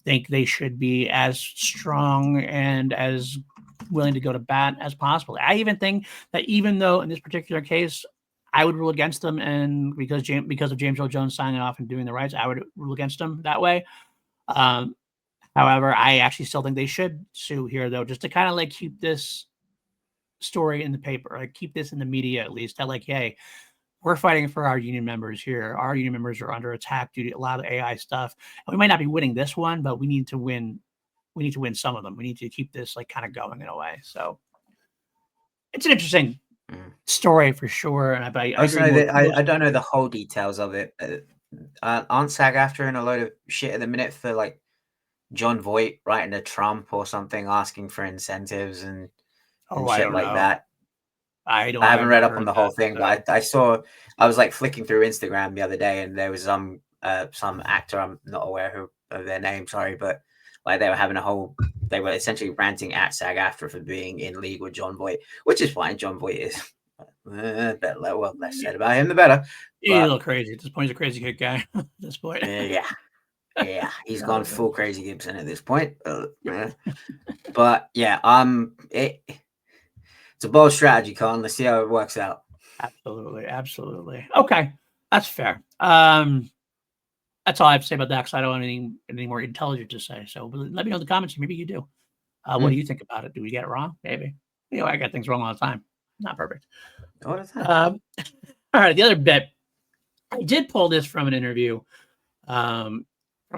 think they should be as strong and as willing to go to bat as possible. I even think that even though in this particular case, I would rule against them, and because of James Earl Jones signing off and doing the rights, I would rule against them that way. However, I actually still think they should sue here, though, just to kind of like keep this story in the paper, like keep this in the media at least. That, like, hey, we're fighting for our union members here. Our union members are under attack due to a lot of AI stuff. And we might not be winning this one, but we need to win. We need to win some of them. We need to keep this like kind of going in a way. So it's an interesting story for sure. And I don't know the whole details of it. Aren't SAG-AFTRA in a load of shit at the minute for like John Voight writing to Trump or something, asking for incentives and shit like that? I haven't read up on the whole thing, but I was like flicking through Instagram the other day, and there was some actor, I'm not aware of their name, sorry, but like they were essentially ranting at SAG-AFTRA for being in league with John Voight, which is fine. John Voight is less said about him, the better. He's a little crazy at this point. He's a crazy kid guy at this point. Yeah, he's gone full crazy Gibson at this point. But yeah, it's a bold strategy, Colin. Let's see how it works out. Absolutely. Okay, that's fair. That's all I have to say about that, because I don't have anything more intelligent to say. So let me know in the comments. Maybe you do. What do you think about it? Do we get it wrong? Maybe. I got things wrong all the time. Not perfect. All the time. All right, the other bit. I did pull this from an interview from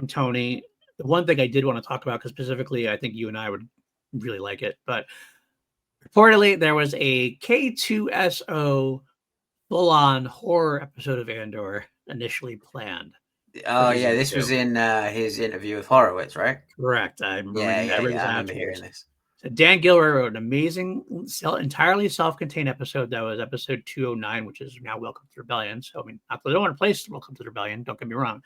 Tony. The one thing I did want to talk about, because specifically I think you and I would really like it, but reportedly there was a K2SO full-on horror episode of Andor initially planned. Oh yeah, this was in his interview with Horowitz, right? Correct. I remember hearing this. So Dan Gilroy wrote an amazing, entirely self-contained episode that was episode 209, which is now Welcome to Rebellion. So, I mean, not that I don't want to place Welcome to Rebellion, don't get me wrong.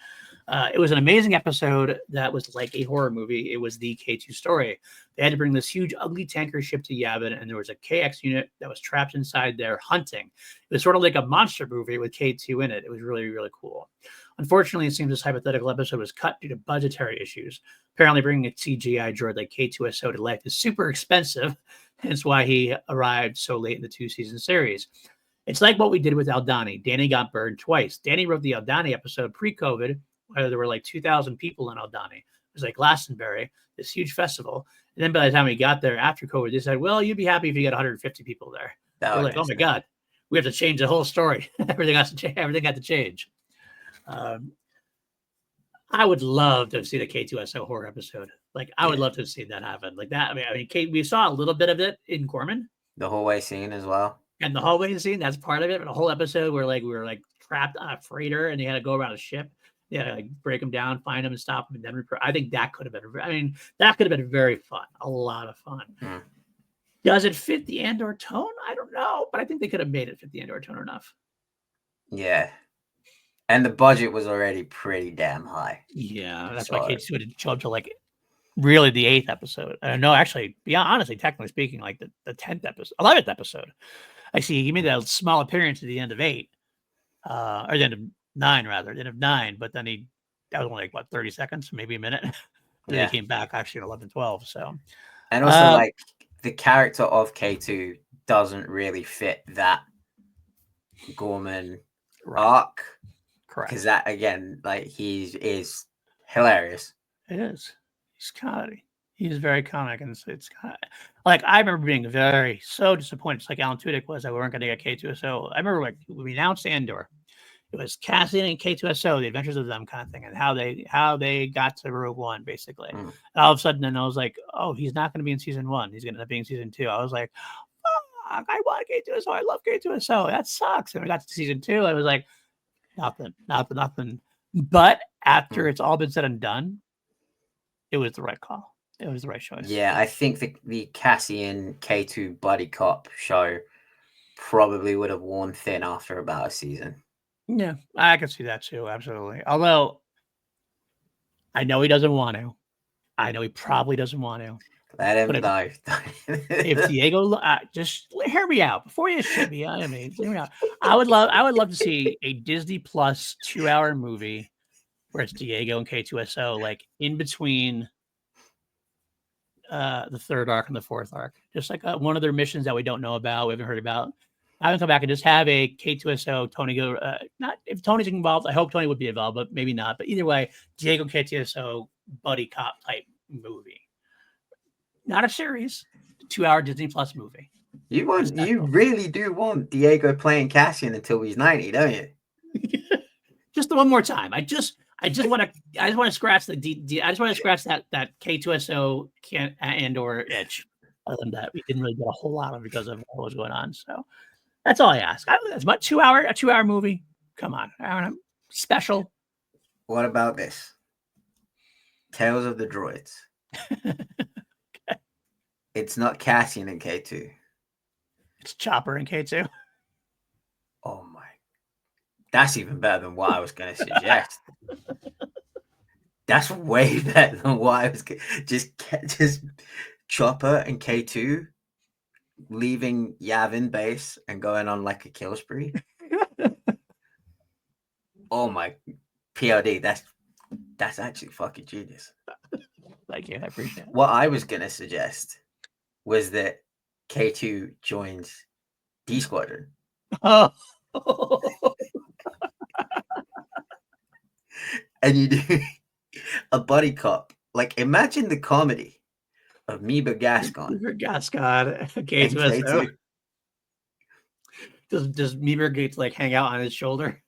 It was an amazing episode that was like a horror movie. It was the K2 story. They had to bring this huge, ugly tanker ship to Yavin, and there was a KX unit that was trapped inside there hunting. It was sort of like a monster movie with K2 in it. It was really, really cool. Unfortunately, it seems this hypothetical episode was cut due to budgetary issues. Apparently, bringing a CGI droid like K2SO to life is super expensive, hence why he arrived so late in the 2-season series. It's like what we did with Aldani. Danny got burned twice. Danny wrote the Aldani episode pre-COVID, where there were like 2,000 people in Aldani. It was like Glastonbury, this huge festival. And then by the time we got there after COVID, they said, well, you'd be happy if you got 150 people there. We're like, oh my God, we have to change the whole story. Everything had to change. I would love to have seen a K2SO horror episode. Like, I would love to have seen that happen. Like that. I mean, we saw a little bit of it in Corman. The hallway scene as well. And the hallway scene, that's part of it. But a whole episode where like we were like trapped on a freighter and they had to go around a ship. They had to like break them down, find them, and stop them, and then I think that could have been. I mean, that could have been very fun. A lot of fun. Does it fit the Andor tone? I don't know, but I think they could have made it fit the Andor tone enough. Yeah. And the budget was already pretty damn high. Yeah, that's why K2 would show up to like really the 8th episode. No, actually, honestly, technically speaking, like the 10th episode, 11th episode. I see he made that small appearance at the end of 8, or the end of 9 rather, the end of 9. But then he that was only like what 30 seconds, maybe a minute. Then Yeah. he came back actually in 11-12. So, And also, like, the character of K2 doesn't really fit that Gorman arc. correct. Because that, again, like, he is hilarious. It is. He's comedy. He's very comic, and it's kind of like I remember being so disappointed. It's like Alan Tudyk was that we weren't going to get K2SO. I remember like when we announced Andor, it was Cassian and K2SO, the adventures of them kind of thing, and how they got to Rogue One basically. And all of a sudden, then I was like, oh, he's not going to be in season 1. He's going to end up being in season 2. I was like, fuck, I want K2SO. I love K2SO. That sucks. And we got to season 2. I was like, nothing. But after it's all been said and done, it was the right call. It was the right choice. Yeah, I think the Cassian K2 buddy cop show probably would have worn thin after about a season. Yeah, I can see that too. Absolutely. Although I know he doesn't want to. I know he probably doesn't want to. Let him know. If Diego, just hear me out before you shit me. I mean, hear me out. I would love to see a Disney Plus 2-hour movie where it's Diego and K2SO, like in between the third arc and the fourth arc, just like one of their missions that we don't know about, we haven't heard about. I would come back and just have a K2SO Tony go. Not if Tony's involved. I hope Tony would be involved, but maybe not. But either way, Diego K2SO buddy cop type movie, not a series, 2-hour Disney Plus movie. You really do want Diego playing Cassian until he's 90, don't you? Just one more time. I just want to scratch I just want to scratch that K2SO Andor itch. Other than that, we didn't really get a whole lot of because of what was going on. So that's all I ask. As much 2-hour movie. Come on, special. What about this? Tales of the Droids. Okay. It's not Cassian and K2. It's Chopper and K2. Oh my. That's even better than what I was going to suggest. That's way better than what I was going to just Chopper and K2 leaving Yavin base and going on like a kill spree. Oh my PLD, that's actually fucking genius. Thank you. I appreciate it. What I was going to suggest was that K2 joins D Squadron. Oh. And you do a buddy cop. Like, imagine the comedy of Meeba Gascon. K2SO. Does Meeba Gates like hang out on his shoulder?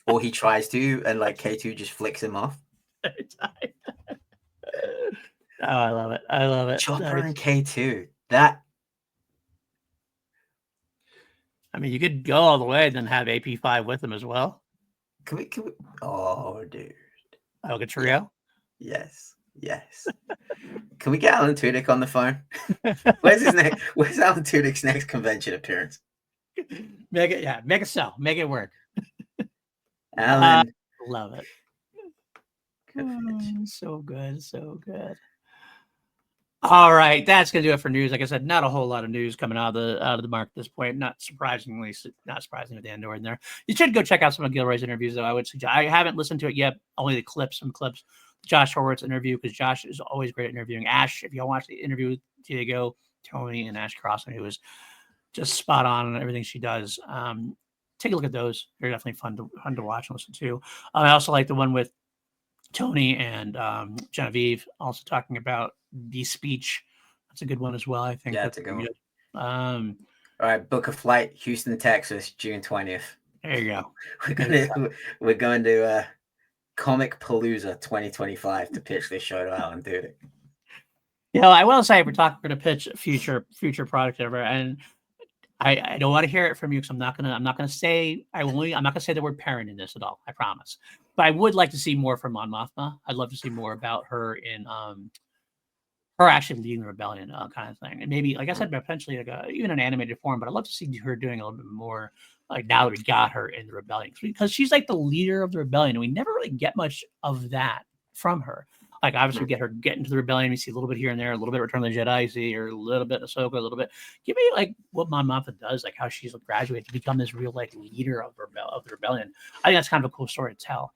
Or he tries to, and like K2 just flicks him off. Oh, I love it. I love it. Chopper and K2. That. I mean, you could go all the way and then have AP5 with him as well. Can we? Oh, dude. Like a trio? Yes. Can we get Alan Tudyk on the phone? Where's Alan Tudyk's next convention appearance? Make it so. Make it work. Alan. Love it. So good. All right, that's gonna do it for news. Like I said, not a whole lot of news coming out of the market at this point. Not surprising with Andor in there. You should go check out some of Gilroy's interviews, though. I would suggest. I haven't listened to it yet. Only some clips. Josh Horowitz interview, because Josh is always great at interviewing. Ash, if y'all watch the interview with Diego, Tony, and Ash Crossan, who is just spot on everything she does. Take a look at those. They're definitely fun to watch and listen to. I also like the one with Tony and Genevieve, also talking about the speech. That's a good one as well. I think that's a good one. All right, book a flight, Houston, Texas, June 20th. There you go. We're going to Comic Palooza 2025 to pitch this show to Alan Tudyk. I will say we're to pitch future product ever, and I don't want to hear it from you because I'm not gonna say the word parent in this at all. I promise. But I would like to see more from Mon Mothma. I'd love to see more about her in her actually leading the rebellion kind of thing, and maybe, like I said, potentially like even an animated form. But I'd love to see her doing a little bit more. Like now that we got her in the rebellion, because she's like the leader of the rebellion, and we never really get much of that from her. Like obviously we get her getting to the rebellion, we see a little bit here and there, a little bit Return of the Jedi, see her a little bit Ahsoka, a little bit. Give me like what Mon Mothma does, like how she's graduated to become this real like leader of the rebellion. I think that's kind of a cool story to tell.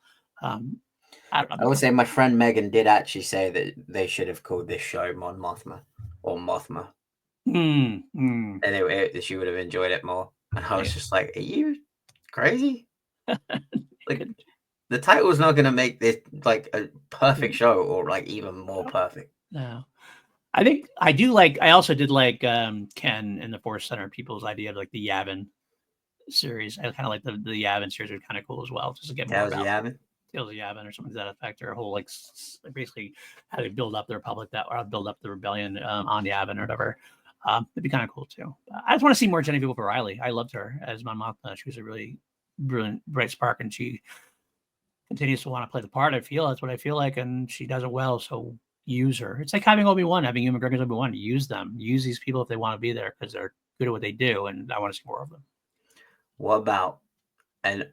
I don't I know. would say my friend Megan did actually say that they should have called this show Mon Mothma or Mothma, and she would have enjoyed it more. And I was just like, "Are you crazy? Like, the title's not going to make this like a perfect show or like even more perfect." No. I think I do like. I also did like Ken in the Force Center people's idea of like the Yavin series. I kind of like the Yavin series are kind of cool as well, just to get more Tales of about Yavin. Tales of Yavin or something to that effect, or a whole like basically how they build up the Republic that or build up the rebellion on Yavin or whatever. It'd be kind of cool too. I just want to see more Genevieve O'Reilly. I loved her as Mon Mothma. She was a really brilliant, bright spark, and she continues to want to play the part. I feel that's what I feel like, and she does it well. So use her. It's like having Obi-Wan, having Ewan McGregor's Obi-Wan. Use them. Use these people if they want to be there because they're good at what they do, and I want to see more of them. What about a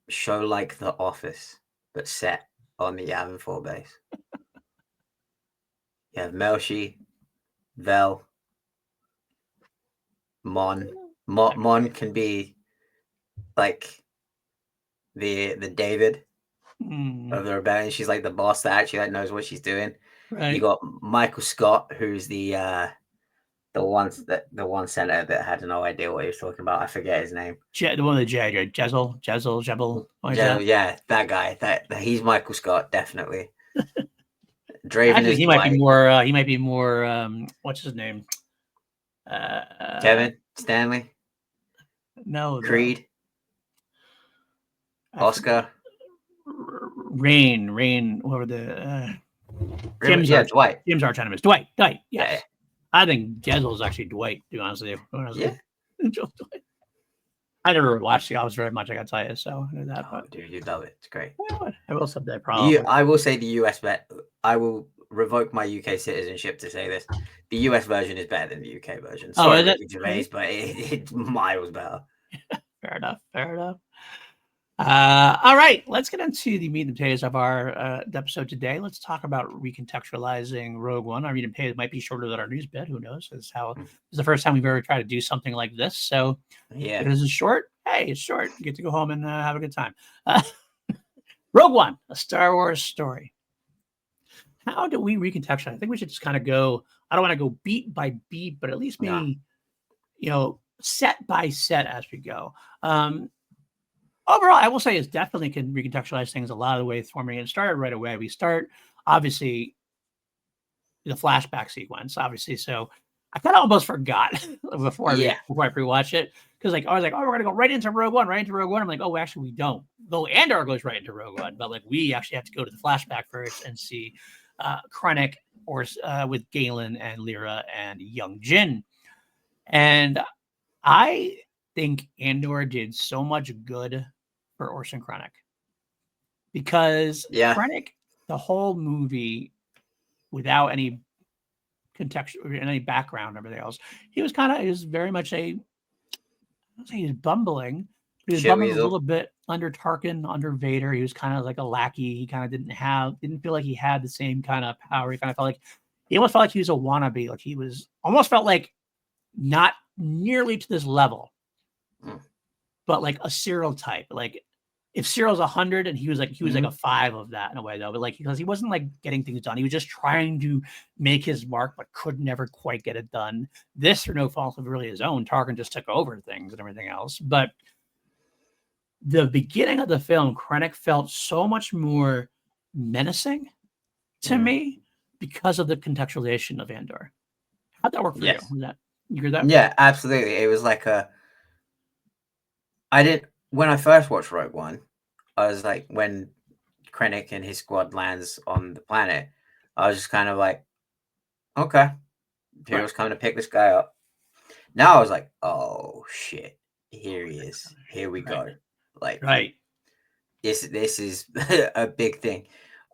show like The Office, but set on the Yavin 4 base? You have Melshi, Vel, Mon. Mon can be like the David of the rebellion. She's like the boss that actually like knows what she's doing. Right. You got Michael Scott, who's the one senator that had no idea what he was talking about. I forget his name. The one with the J, Jebel. Yeah, that guy. That he's Michael Scott, definitely. Draven Actually, is he Dwight. might be more. What's his name? Kevin Stanley. No, Creed. Oscar. Rain. Whoever the Jim's Dwight. Jim's arch enemies. Dwight. Yes. Yeah. I think Jezzel is actually Dwight. To be honest with you. Yeah. I never watched The Office very much. I got to tell you, so I knew that. Oh, dude, you love it. It's great. I will submit probably. I will say the US I will revoke my UK citizenship to say this. The US version is better than the UK version. Sorry, Ricky Gervais, but it's miles better. Fair enough. All right, let's get into the meat and potatoes of our episode today. Let's talk about recontextualizing Rogue One. Our meat and potatoes might be shorter than our news bit. Who knows? It's the first time we've ever tried to do something like this. So, yeah, if this is short. Hey, it's short. You get to go home and have a good time. Rogue One, a Star Wars story. How do we recontextualize? I think we should just kind of go. I don't want to go beat by beat, but at least maybe, set by set as we go. Overall, I will say it definitely can recontextualize things a lot of the way for me. It started right away. We start, obviously, the flashback sequence, obviously. So I kind of almost forgot before I pre-watched it. Because I was like, oh, we're going to go right into Rogue One. I'm like, oh, actually, we don't. Though Andor goes right into Rogue One. But we actually have to go to the flashback first and see Krennic with Galen and Lyra and young Jin. And I think Andor did so much good for Orson Krennic because Krennic, the whole movie, without any context or any background, everything else, he was very much he was bumbling. He was bumbling a little bit under Tarkin, under Vader. He was kind of like a lackey. He kind of didn't feel like he had the same kind of power. He almost felt like he was a wannabe. Like he was almost felt like not nearly to this level, but like a Cyril type. Like if Cyril's 100 and he was like a 5 of that in a way though, but because he wasn't like getting things done. He was just trying to make his mark, but could never quite get it done. This through no fault of really his own. Tarkin just took over things and everything else. But the beginning of the film, Krennic felt so much more menacing to me because of the contextualization of Andor. How'd that work for you? You hear that? Yeah, absolutely. It was like when I first watched Rogue One, I was like, when Krennic and his squad lands on the planet, I was just kind of like, okay, Imperial's coming to pick this guy up. Now I was like, oh shit, here he is. Here we go. This is a big thing.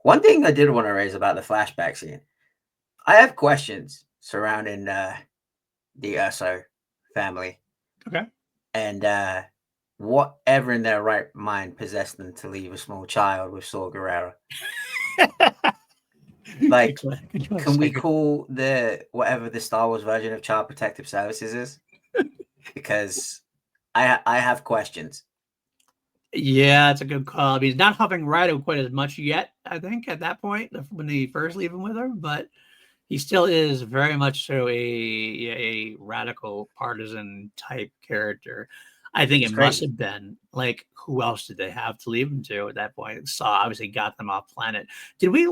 One thing I did want to raise about the flashback scene, I have questions surrounding the Urso family. Okay. And whatever in their right mind possessed them to leave a small child with Saw Gerrera? Like, can we call whatever the Star Wars version of Child Protective Services is? Because I have questions. Yeah, it's a good call. I mean, he's not helping Rido quite as much yet, I think, at that point when they first leave him with her, but he still is very much so a radical partisan type character. I think It's it must crazy. have been like, who else did they have to leave him to at that point? Saw obviously got them off planet. Did we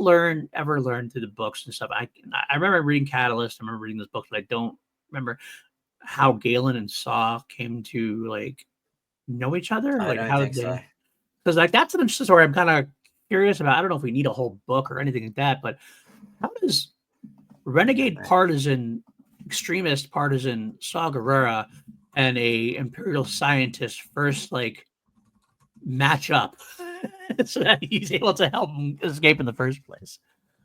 ever learn through the books and stuff? I remember reading Catalyst. I remember reading this book, but I don't remember how Galen and Saw came to like know each other. I Like, don't how did think so. they? Because like that's an interesting story. I'm kind of curious about. I don't know if we need a whole book or anything like that, but how does renegade partisan, extremist partisan Saw Gerrera and a imperial scientist first like match up so that he's able to help him escape in the first place?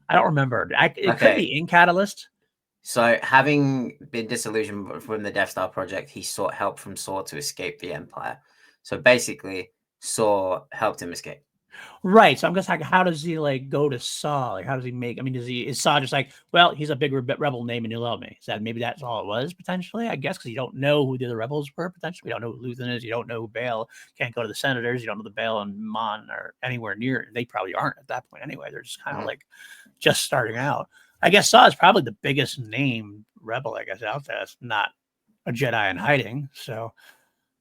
I don't remember. It could Okay. be in Catalyst. So, having been disillusioned from the Death Star project, he sought help from Saw to escape the Empire. So basically, Saw helped him escape. Right. So I'm just like, how does he like go to Saw? Like, how does he make? I mean, is Saw just like, well, he's a big rebel name and he'll love me? Is that maybe that's all it was potentially? I guess because you don't know who the other rebels were potentially. You don't know who Luthen is. You don't know who Bale. Can't go to the Senators. You don't know the Bale and Mon are anywhere near. They probably aren't at that point anyway. They're just kind of like just starting out. I guess Saw is probably the biggest name rebel, I guess, out there. It's not a Jedi in hiding. So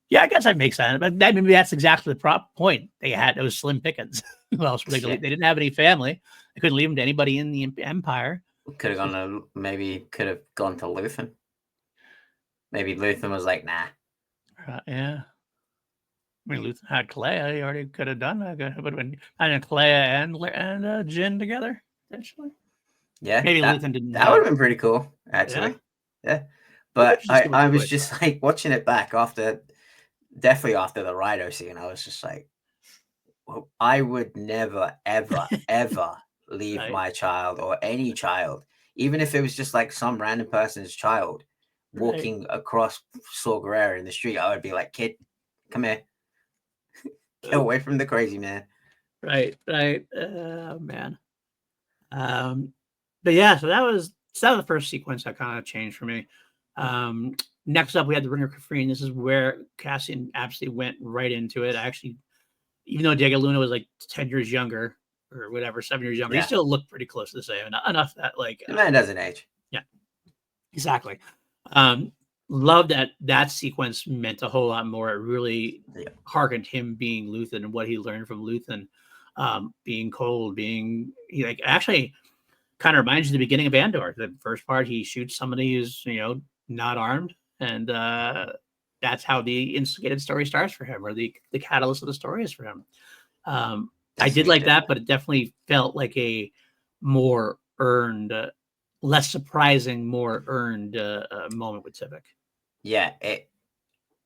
yeah, I guess that makes sense. But maybe that's exactly the point. They had those slim pickings. Who else would they didn't have any family. They couldn't leave them to anybody in the Empire. Could have gone to could have gone to Luthen. Maybe Luthen was like, nah. Yeah. I mean, Luthen had Clea. He already could have done that. It would have been Clea and Jin together, potentially. Yeah, Maybe Luthen didn't. That would have been pretty cool, actually. Yeah. But I was just like watching it back definitely after the Rido scene. I was just like, well, I would never, ever, ever leave my child or any child, even if it was just like some random person's child walking across Saw Gerrera in the street. I would be like, kid, come here. Get away from the crazy man. Right. Man. But yeah, so that was the first sequence that kind of changed for me. Next up, we had the Ringer Kafrine. This is where Cassian absolutely went right into it. I actually, even though Diego Luna was like 10 years younger or whatever, 7 years younger, he still looked pretty close to the same. Enough that like the man doesn't age. Yeah, exactly. Love that sequence meant a whole lot more. It really harkened him being Luthen and what he learned from Luthen, being cold, being like actually kind of reminds you of the beginning of Andor. The first part, he shoots somebody who's not armed, and that's how the instigated story starts for him, or the catalyst of the story is for him. I did like that, but it definitely felt like a more earned, less surprising, more earned moment with Tivik. Yeah, it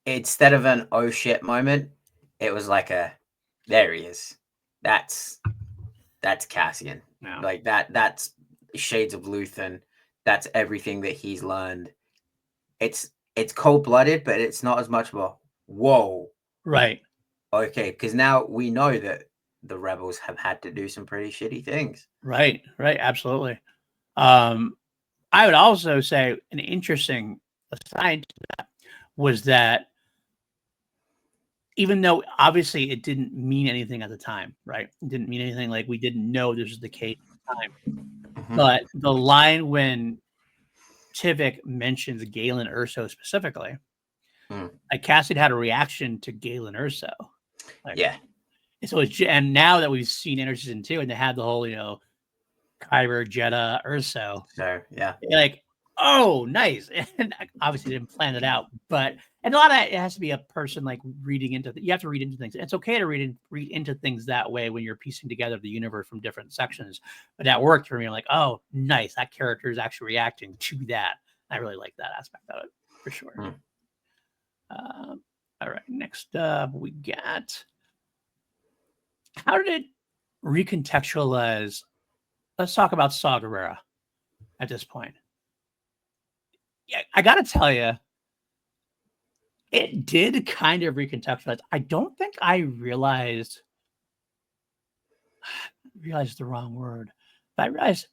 instead of an oh shit moment, it was like a there he is. That's Cassian. Yeah. Like that's shades of Luthen. That's everything that he's learned. It's cold-blooded, but it's not as much of a whoa. Right. Okay, because now we know that the rebels have had to do some pretty shitty things. Right. Absolutely. I would also say an interesting aside to that was that even though obviously it didn't mean anything at the time, right? It didn't mean anything, like we didn't know this was the case at the time. But the line when Tivik mentions Galen Erso specifically, like Cassidy had a reaction to Galen Erso. Like, so and now that we've seen Anderson too, and they had the whole, Kyber, Jeddah, Erso. So like, oh, nice. And obviously didn't plan it out, but and a lot of it has to be a person like reading into you have to read into things. It's okay to read into things that way when you're piecing together the universe from different sections. But that worked for me. I'm like, oh, nice. That character is actually reacting to that. I really like that aspect of it for sure. All right. Next up, we got how did it recontextualize? Let's talk about Saw Gerrera at this point. Yeah, I got to tell you, it did kind of recontextualize. I don't think I realized the wrong word, but I realized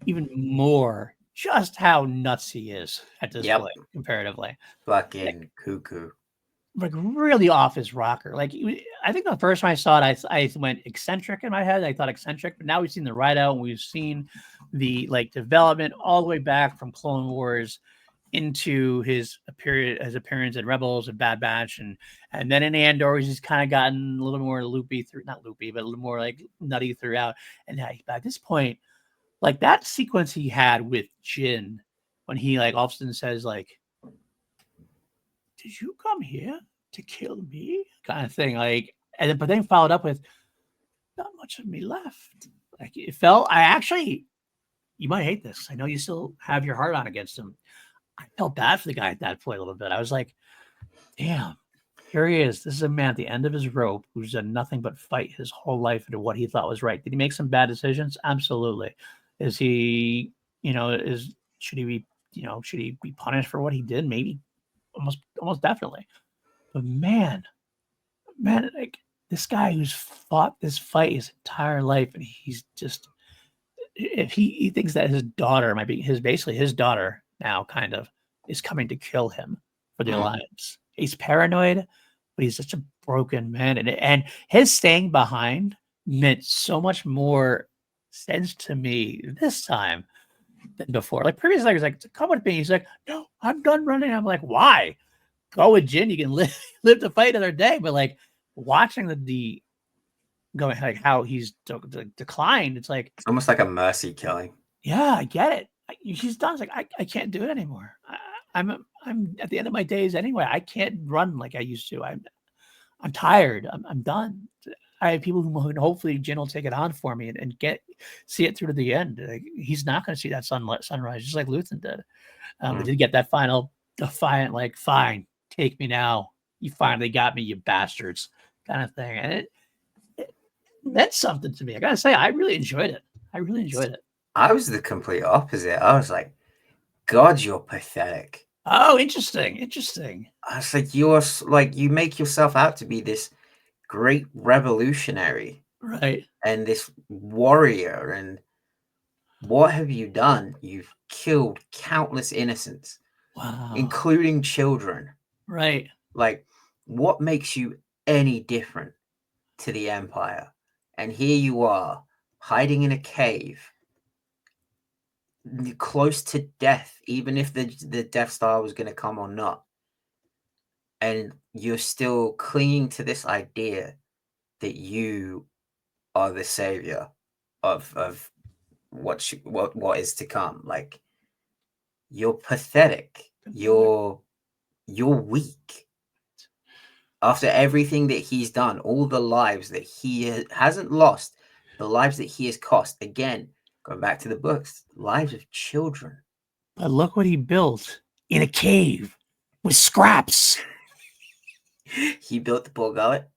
even more just how nuts he is at this point, comparatively. Fucking cuckoo. like really off his rocker. Like I think the first time I saw it, I went eccentric in my head. I thought eccentric, but now we've seen the ride out and we've seen the like development all the way back from Clone Wars into his appearance in Rebels and Bad Batch, and then in Andor he's kind of gotten a little more loopy through, not loopy, but a little more like nutty throughout. And by this point, like that sequence he had with Jin when he like all of a sudden says like, did you come here to kill me? Kind of thing. Like, and then, but then followed up with, not much of me left. Like, it felt, you might hate this. I know you still have your heart on against him. I felt bad for the guy at that point a little bit. I was like, damn, here he is. This is a man at the end of his rope who's done nothing but fight his whole life into what he thought was right. Did he make some bad decisions? Absolutely. Is he, should he be punished for what he did? Maybe. Almost definitely. But man, like this guy who's fought this fight his entire life, and he's just, if he thinks that his daughter might be basically his daughter now, kind of, is coming to kill him for the alliance. He's paranoid, but he's such a broken man, and his staying behind meant so much more sense to me this time than before. Like previously, I was like, come with me. He's like, no, I'm done running. I'm like, why? Go with Jin. You can live to fight another day. But like watching the going like how he's declined, it's like it's almost like a mercy killing. Yeah, I get it. He's done. It's like I can't do it anymore. I'm at the end of my days anyway. I can't run like I used to. I'm tired. I'm done. I have people who hopefully Jin will take it on for me and see it through to the end. Like, he's not going to see that sunrise just like Luthen did. They did get that final defiant, like, fine, take me now. You finally got me, you bastards, kind of thing. And it meant something to me. I gotta say, I really enjoyed it. I was the complete opposite. I was like, God, you're pathetic. Oh, interesting. I was like, you're like, you make yourself out to be this great revolutionary, right? And this warrior, and what have you done? You've killed countless innocents, wow, including children, right? Like, what makes you any different to the Empire? And here you are, hiding in a cave, close to death, even if the Death Star was going to come or not. And you're still clinging to this idea that you are the savior of what is to come. Like, you're pathetic. You're weak. After everything that he's done, all the lives that he hasn't lost, the lives that he has cost, again, going back to the books, lives of children. But look what he built in a cave with scraps. He built the poor gullet.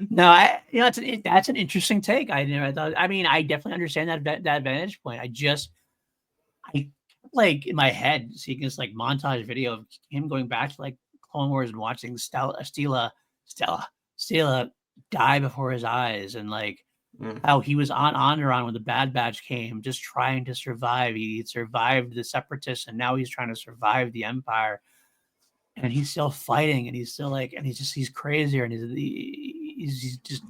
No, that's an interesting take. I definitely understand that vantage point. I like in my head seeing this like montage video of him going back to like Clone Wars and watching Stella die before his eyes, and like how he was on Onderon when the Bad Batch came, just trying to survive. He survived the Separatists, and now he's trying to survive the Empire. And he's still fighting, and he's still like, and he's crazier, and he's just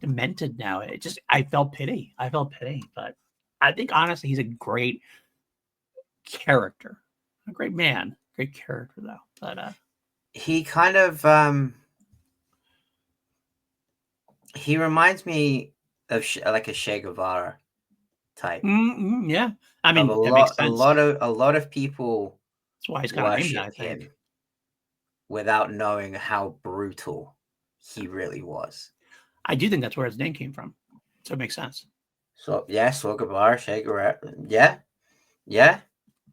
demented now. I felt pity, but I think honestly he's a great character, a great man, great character though. But he kind of he reminds me of like a Che Guevara type. Yeah, I mean, a lot of people. That's why he's kind of named that, I think. Him without knowing how brutal he really was. I do think that's where his name came from, so it makes sense. So yeah, Che Guevara, yeah.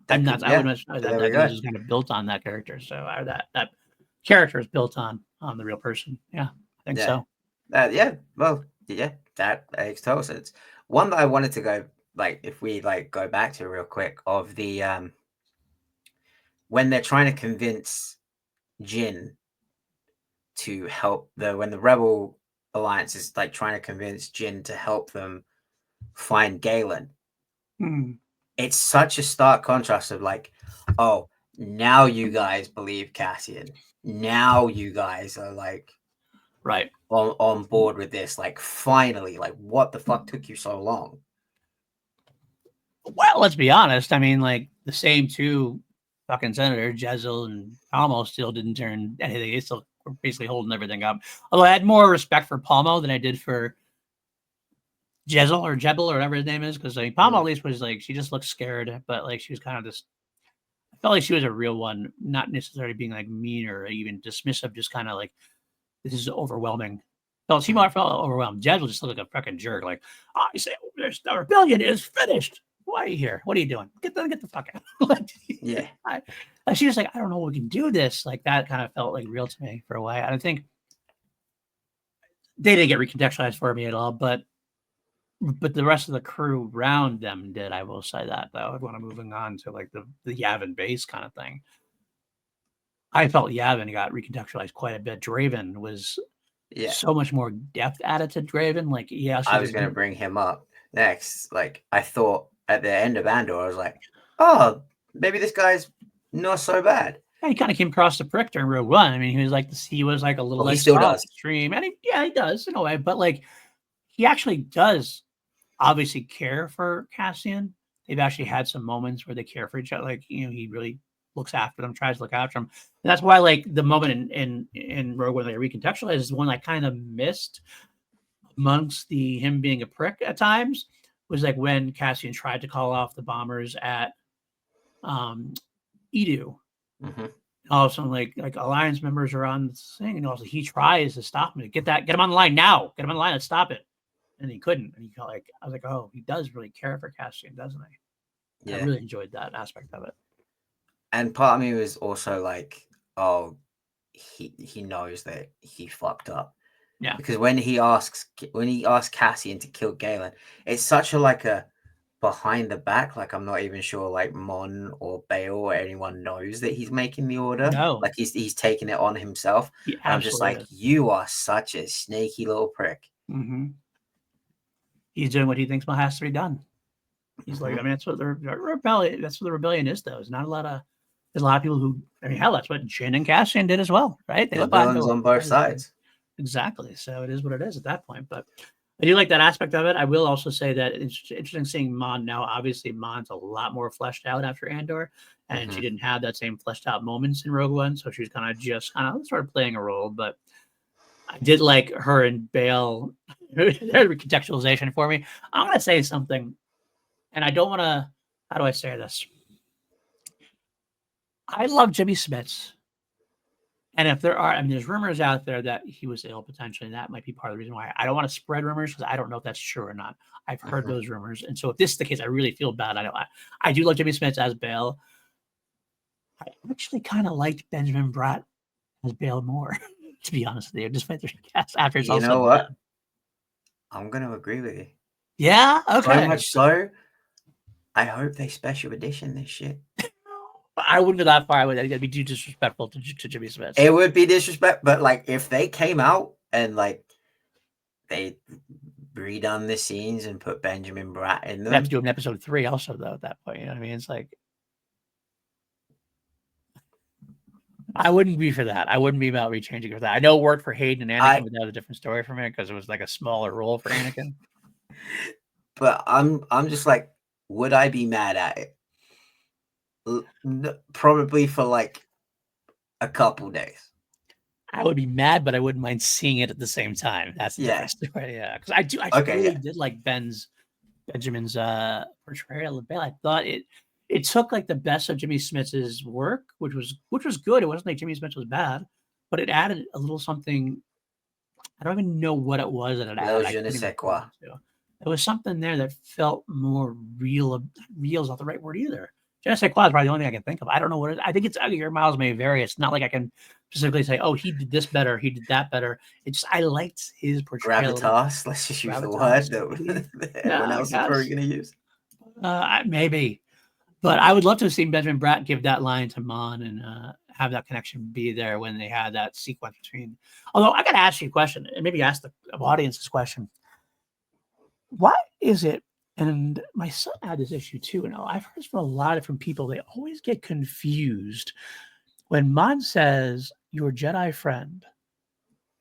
I'm not. I would imagine that is kind of built on that character. So that character is built on the real person. Yeah, I think so. That makes total sense. One that I wanted to go, like, if we like go back to real quick, of the when they're trying to convince Jin to help when the Rebel Alliance is like trying to convince Jin to help them find Galen. It's such a stark contrast of like, oh, now you guys believe Cassian. Now you guys are like right. on board with this. Like, finally, like, what the fuck took you so long? Well, let's be honest. I mean, like the same two fucking senators, Jezel and Palmo, still didn't turn anything. They still were basically holding everything up. Although I had more respect for Palmo than I did for Jezel or Jebel or whatever his name is, because I mean, Palmo at least was like she just looked scared, but like she was kind of just. I felt like she was a real one, not necessarily being like mean or even dismissive, just kind of like this is overwhelming. Felt she might felt overwhelmed. Jezel just looked like a fucking jerk. Like I say, the rebellion is finished. Why are you here? What are you doing? Get the fuck out. Like, Yeah. She was like, I don't know, we can do this. Like that kind of felt like real to me for a while. I don't think they didn't get recontextualized for me at all, but the rest of the crew around them did. I will say that though. I want to moving on to like the Yavin base kind of thing. I felt Yavin got recontextualized quite a bit. Draven was so much more depth added to Draven. Like, yeah, I was going to bring him up next. Like, I thought at the end of Andor, I was like, oh, maybe this guy's not so bad. Yeah, he kind of came across the prick during Rogue One. I mean, he was like a little he still does extreme, and he does in a way, but like he actually does obviously care for Cassian. They've actually had some moments where they care for each other. Like, you know, he really looks after them, tries to look after them. And that's why, like, the moment in Rogue One they recontextualize is the one I kind of missed amongst him being a prick at times was like when Cassian tried to call off the bombers at Edu. Mm-hmm. All of a sudden, like Alliance members are on the thing, and also he tries to stop him. Get him on the line now. Get him on the line and stop it. And he couldn't. And he felt like I was like, oh, he does really care for Cassian, doesn't he? Yeah. I really enjoyed that aspect of it. And part of me was also like, oh, he knows that he fucked up. Yeah. Because when he asks Cassian to kill Galen, it's such a behind the back, like I'm not even sure like Mon or Bale or anyone knows that he's making the order. No. Like he's taking it on himself. I'm just like, you are such a sneaky little prick. Mm-hmm. He's doing what he thinks has to be done. He's like, I mean, that's what the rebellion. That's what the rebellion is, though. There's a lot of people who. I mean, hell, that's what Jin and Cassian did as well, right? They villains on both sides. Exactly. So it is what it is at that point. But I do like that aspect of it. I will also say that it's interesting seeing Mon now. Obviously, Mon's a lot more fleshed out after Andor, and she didn't have that same fleshed out moments in Rogue One, so she was kind of sort of playing a role. But I did like her and Bale. Their contextualization for me. I'm gonna say something, and I don't want to. How do I say this? I love Jimmy Smits. And if there's rumors out there that he was ill potentially, and that might be part of the reason why I don't want to spread rumors because I don't know if that's true or not. I've heard those rumors, and so if this is the case, I really feel bad. I do love Jimmy Smits as Bale. I actually kind of liked Benjamin Bratt as Bale more, to be honest with you. Just after it's all said. You know what? I'm going to agree with you. Yeah. Okay. So much so, I hope they special edition this shit. I wouldn't go that far. It'd be too disrespectful to Jimmy Smits. It would be disrespect, but like if they came out and like they redone the scenes and put Benjamin Bratt in them, they have to do an episode 3 also though. At that point, you know what I mean? It's like I wouldn't be for that. I wouldn't be about rechanging for that. I know it worked for Hayden and Anakin, but that was a different story for me because it was like a smaller role for Anakin. But I'm just like, would I be mad at it? Probably for like a couple days. I would be mad, but I wouldn't mind seeing it at the same time. That's the difference. Yeah, because I really did like Benjamin's portrayal of Bale. I thought it took like the best of Jimmy Smits's work, which was good. It wasn't like Jimmy Smits was bad, but it added a little something. I don't even know what it was that it added. Je ne sais quoi. There was something there that felt more real. Real is not the right word either. Je ne sais quoi is probably the only thing I can think of. I don't know what it is. I think your miles may vary. It's not like I can specifically say, oh, he did this better, he did that better. It's just I liked his portrayal. Gravitas. Let's just use the word that everyone else is probably going to use. Maybe. But I would love to have seen Benjamin Bratt give that line to Mon and have that connection be there when they had that sequence between. Although I got to ask you a question, and maybe ask the audience this question. Why is it And my son had this issue too. And I've heard from a lot of different people, they always get confused when Mon says, "Your Jedi friend,"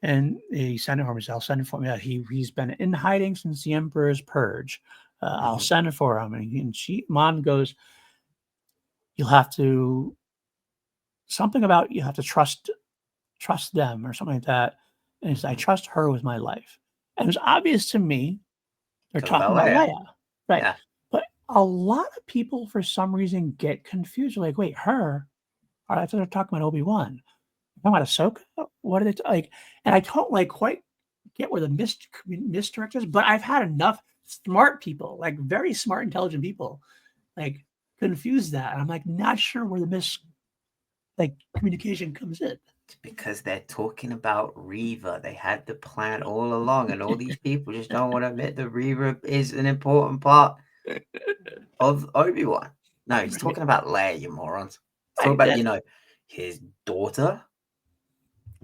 and he sent it for me. So I'll send it for me. He's been in hiding since the Emperor's Purge. I'll send it for him. And Mon goes, "You'll have to something about you have to trust them or something like that." And he said, "I trust her with my life." And it was obvious to me they're talking about Leia, right? Yeah. But a lot of people, for some reason, get confused. They're like, "Wait, her?" Or I thought they're talking about Obi-Wan. Talking about Ahsoka? What are they like? And I don't like quite get where the misdirect is, but I've had enough smart people, like very smart, intelligent people, like confuse that. And I'm like not sure where the communication comes in. It's because they're talking about Reva. They had the plan all along, and all these people just don't want to admit that Reva is an important part of Obi-Wan. No, he's talking about Leia, you morons. Talk about, his daughter.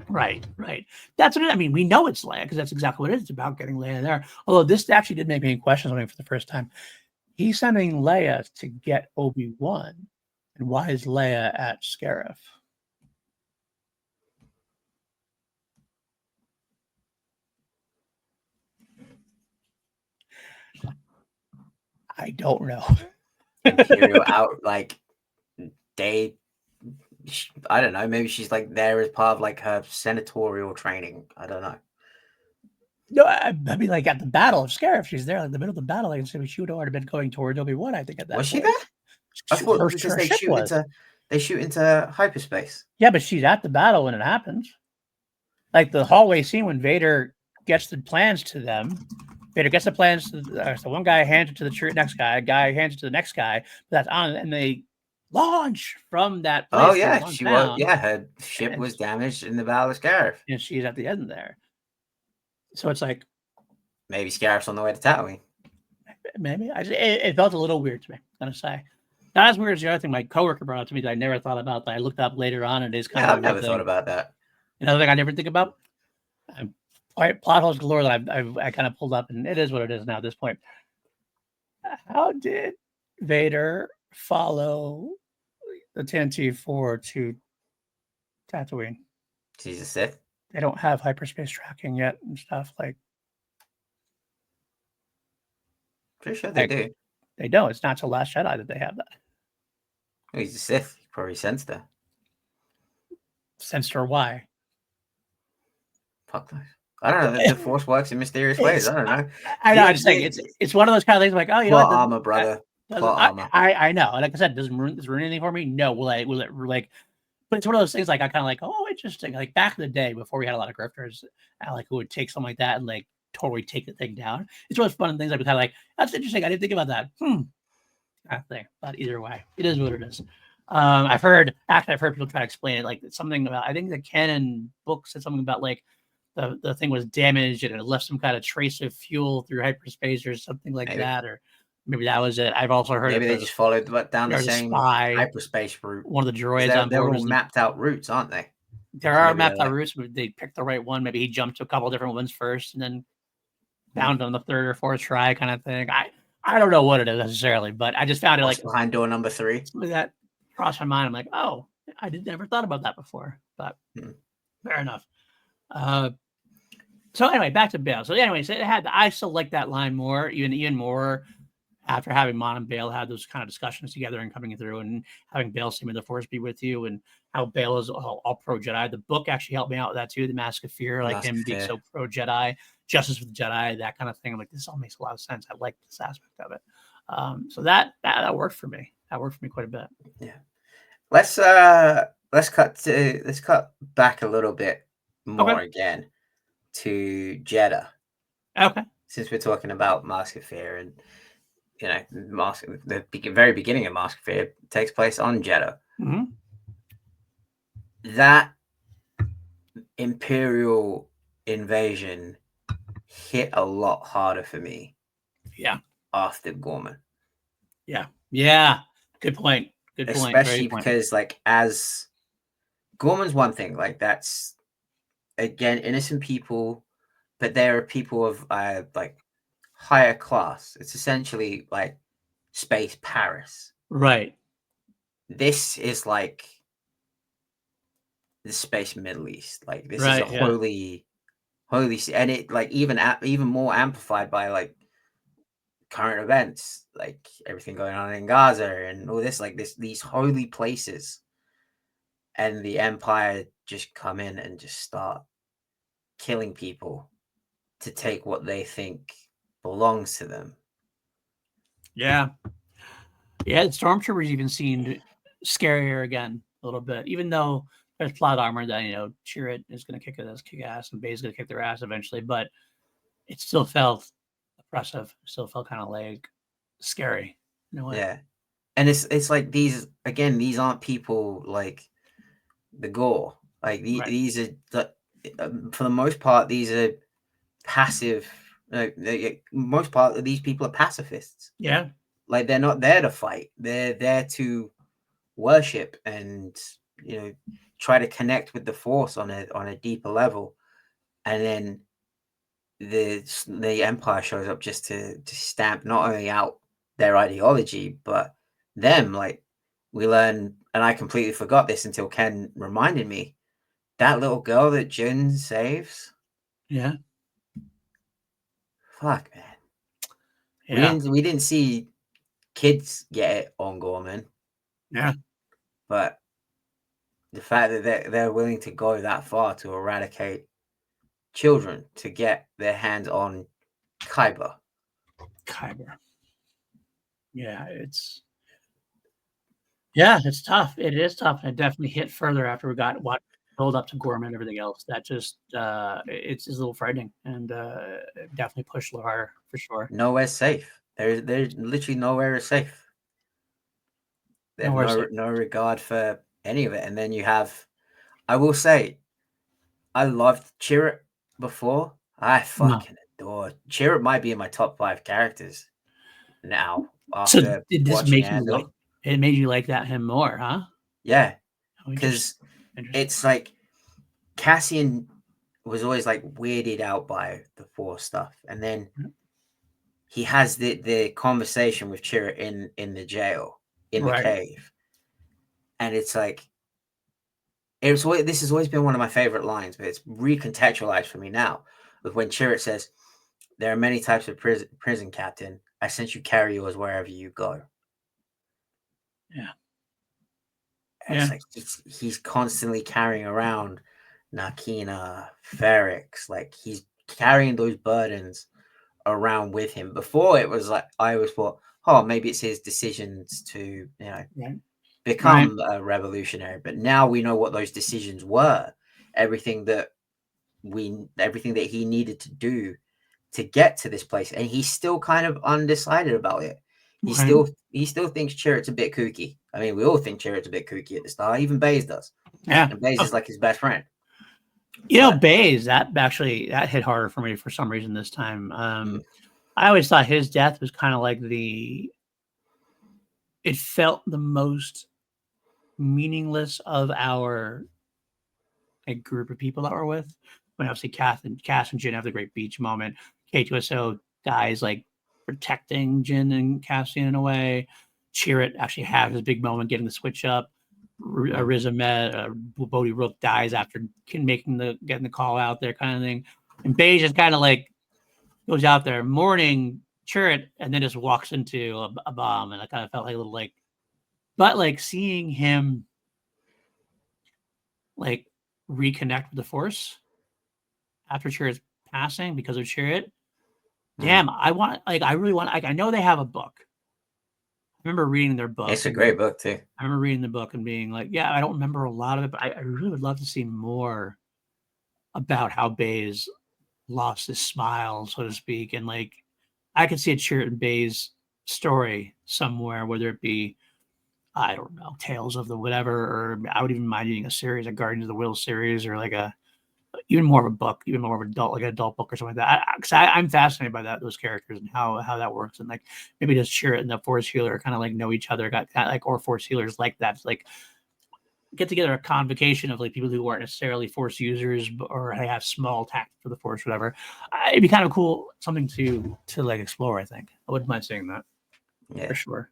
Right. That's what I mean. We know it's Leia because that's exactly what it is. It's about getting Leia there. Although this actually did make me question something for the first time. He's sending Leia to get Obi-Wan. And why is Leia at Scarif? I don't know. Imperial out, like, I don't know. Maybe she's like there as part of like her senatorial training. I don't know. No, I mean, like at the Battle of Scarif, she's there, like in the middle of the battle. Like, she would have already been going towards Obi-Wan, I think, at that Was point. she there? I thought her, because her they shoot into hyperspace. Yeah, but she's at the battle when it happens. Like the hallway scene when Vader gets the plans to them. Vader gets the plans to so one guy hands it to the next guy, a guy hands it to the next guy, but that's on, and they launch from that place. Oh yeah, she was. Yeah, her ship was damaged in the Battle of Scarif, and she's at the end there. So it's like maybe Scarif's on the way to Tatooine. Maybe it felt a little weird to me. I'm gonna say not as weird as the other thing my coworker brought up to me that I never thought about. That I looked up later on, and it is kind of. I've never thought about that. Another thing I never think about. Plot holes galore that I kind of pulled up, and it is what it is now at this point. How did Vader follow the TNT-4 to Tatooine? She's a Sith. They don't have hyperspace tracking yet and stuff like. Pretty sure they do. They don't. It's not till Last Jedi that they have that. Oh, he's a Sith. He probably sensed her. Sensed her why? Fuck knows. I don't know. The Force works in mysterious ways. I don't know. I know. I'm just saying it's one of those kind of things like, oh, you know, armor, brother. Armor. I know. Like I said, does it ruin anything for me? No. Will it like? But it's one of those things like I kind of like, oh, interesting. Like back in the day before we had a lot of grifters, I like who would take something like that and like totally take the thing down. It's one of those fun things. I'd be kind of like, that's interesting. I didn't think about that. Kind of thing. But either way, it is what it is. I've heard people try to explain it like something about. I think the canon book said something about like the thing was damaged and it left some kind of trace of fuel through hyperspace or something like that, or maybe that was it. I've also heard maybe they just followed down the same hyperspace route. One of the droids on board. They're all mapped out routes, aren't they? There are mapped out routes. They picked the right one. Maybe he jumped to a couple of different ones first and then found on the third or fourth try, kind of thing. I don't know what it is necessarily, but I just found it like behind door number 3. That crossed my mind. I'm like, oh, I never thought about that before, but fair enough. So anyway, back to Bale. So anyways, I still like that line more, even more after having Mon and Bale had those kind of discussions together and coming through and having Bale seem the Force be with you and how Bale is all pro Jedi. The book actually helped me out with that too. The Mask of Fear, like him being so pro Jedi, justice with the Jedi, that kind of thing. I'm like, this all makes a lot of sense. I like this aspect of it. So that worked for me. That worked for me quite a bit. Yeah. Let's cut back a little bit more again to Jeddah. Okay. Since we're talking about Mask of Fear and the very beginning of Mask of Fear takes place on Jeddah. Mm-hmm. That Imperial invasion hit a lot harder for me. Yeah. After Gorman. Yeah. Yeah. Good point. Good point. Especially because, like, as Gorman's one thing, like, that's again innocent people, but there are people of like higher class. It's essentially like space Paris. Right. This is like the space Middle East. Like this is a Right. Yeah. holy, and it like even more amplified by like current events, like everything going on in Gaza and all this, like these holy places, and the Empire just come in and just start killing people to take what they think belongs to them. Yeah. Yeah. The stormtroopers even seemed scarier again a little bit, even though there's plot armor that Chirrut is going to kick ass and Bay's going to kick their ass eventually, but it still felt oppressive. Still felt kind of like scary in a way. Yeah, and it's like these aren't people like the Gore. Like Right. these are for the most part these are passive. Most part of these people are pacifists. Yeah. Like they're not there to fight. They're there to worship and try to connect with the Force on a deeper level. And then the Empire shows up just to stamp not only out their ideology but them. Like we learn, and I completely forgot this until Ken reminded me, that little girl that Jin saves. Yeah. Fuck, man. Yeah. We didn't see kids get it on Gorman. Yeah. But the fact that they're willing to go that far to eradicate children to get their hands on Kyber. Yeah, it's tough. It is tough, and it definitely hit further after we got what build up to Gorman and everything else. That just it's a little frightening, and definitely pushed a little harder for sure. Nowhere's safe. There's literally nowhere is safe. They have no regard for any of it. And then you have, I will say, I loved Chirrut before. I fucking adored Chirrut. Might be in my top 5 characters now after did this watching make you Andor. it made you like that him more, huh? Yeah, because it's like Cassian was always like weirded out by the Force stuff, and then he has the conversation with Chirrut in the jail in the cave, and it's like this has always been one of my favorite lines, but it's recontextualized for me now with when Chirrut says, "There are many types of prison captain. I sent you carry yours wherever you go." Yeah. And it's like he's constantly carrying around Nakina, Ferrix, like he's carrying those burdens around with him. Before it was like I always thought, oh, maybe it's his decisions to become a revolutionary. But now we know what those decisions were. Everything that he needed to do to get to this place, and he's still kind of undecided about it. He still thinks Chirrut's a bit kooky. I mean, we all think Chirrut's a bit kooky at the start. Even Baze does. Yeah, and Baze is like his best friend. Baze, that hit harder for me for some reason this time. I always thought his death was kind of like it felt the most meaningless of our group of people that we're with. When obviously Cass and Jin have the great beach moment. K2SO dies like protecting Jin and Cassian in a way. Chirrut actually have his big moment getting the switch up. Riz Ahmed, Bodhi Rook dies after getting the call out there kind of thing. And Beige just kind of like goes out there mourning Chirrut and then just walks into a bomb. And I kind of felt like a little but like seeing him like reconnect with the Force after Chirrut's passing because of Chirrut. Damn, I really want, I know they have a book. I remember reading their book. It's a great book too. I remember reading the book and being like, yeah, I don't remember a lot of it, but I really would love to see more about how Baze lost his smile, so to speak. And like, I could see a Chirrut and Baze story somewhere, whether it be, I don't know, Tales of the whatever, or I would even mind reading a series, a Guardians of the Will series, or like even more of a book, even more of an adult book or something like that. Because I'm fascinated by those characters and how that works, and like maybe just Chirrut and the Force Healer kind of like know each other, got kind of like, or Force Healers like that. It's like get together a convocation of like people who aren't necessarily Force users or have small tact for the Force, whatever. It'd be kind of cool, something to like explore. I think I wouldn't mind seeing that for sure.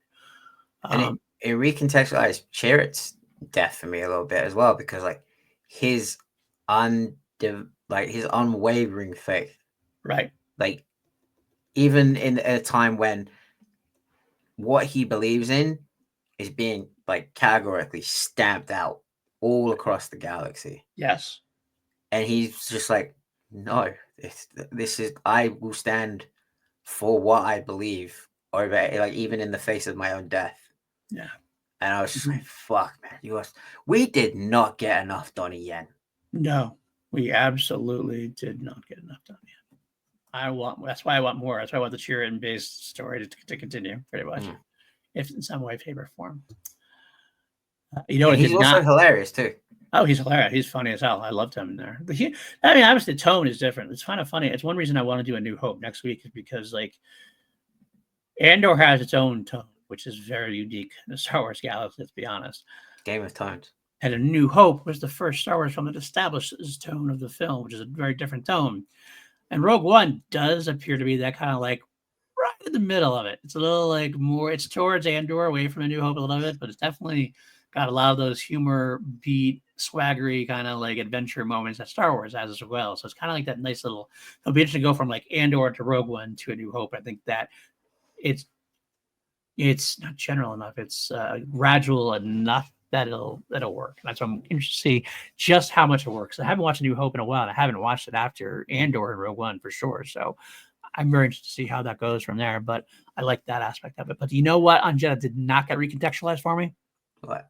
And it recontextualized Chirrut's death for me a little bit as well, because like his his unwavering faith, right? Like even in a time when what he believes in is being like categorically stamped out all across the galaxy. Yes. And he's just like, no, this is, I will stand for what I believe over, like, even in the face of my own death. Yeah. And I was just like, fuck, man, we did not get enough Donnie Yen. No, we absolutely did not get enough Donnie Yen. That's why I want more. That's why I want the Chirrut based story to continue, pretty much, if in some way, shape, or form. He's also hilarious too. Oh, he's hilarious. He's funny as hell. I loved him in there. But obviously the tone is different. It's kind of funny. It's one reason I want to do A New Hope next week, is because like Andor has its own tone, which is very unique in the Star Wars galaxy, let's be honest. Game of Tones. And A New Hope was the first Star Wars film that established this tone of the film, which is a very different tone. And Rogue One does appear to be that kind of like right in the middle of it. It's a little like more, it's towards Andor, away from A New Hope a little bit, but it's definitely got a lot of those humor, beat, swaggery kind of like adventure moments that Star Wars has as well. So it's kind of like that nice little, it'll be interesting to go from like Andor to Rogue One to A New Hope. I think that it's not general enough. It's gradual enough that it'll work. And that's why I'm interested to see just how much it works. I haven't watched A New Hope in a while, and I haven't watched it after Andor and Rogue One for sure. So I'm very interested to see how that goes from there. But I like that aspect of it. But you know what on Jedha did not get recontextualized for me? What?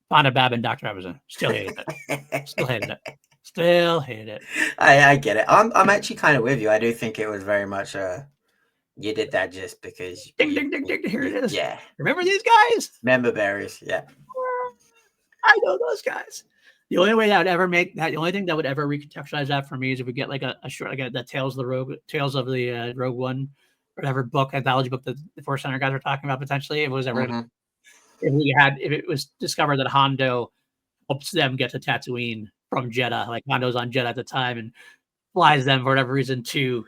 Fonda Bab and Dr. Evazan. Still hated it. Still hated it. Still hated it. I get it. I'm actually kind of with you. I do think it was very much you did that just because. Ding, ding, ding, ding. Here it is. Yeah. Remember these guys? Member berries. Yeah. I know those guys. The only way that would ever make that, the only thing that would ever recontextualize that for me is if we get like a short, like the Tales of the Rogue One, whatever book, anthology book that the Force Center guys were talking about potentially. If it was ever, if it was discovered that Hondo helps them get to Tatooine from Jeddah, like Hondo's on Jeddah at the time and flies them for whatever reason to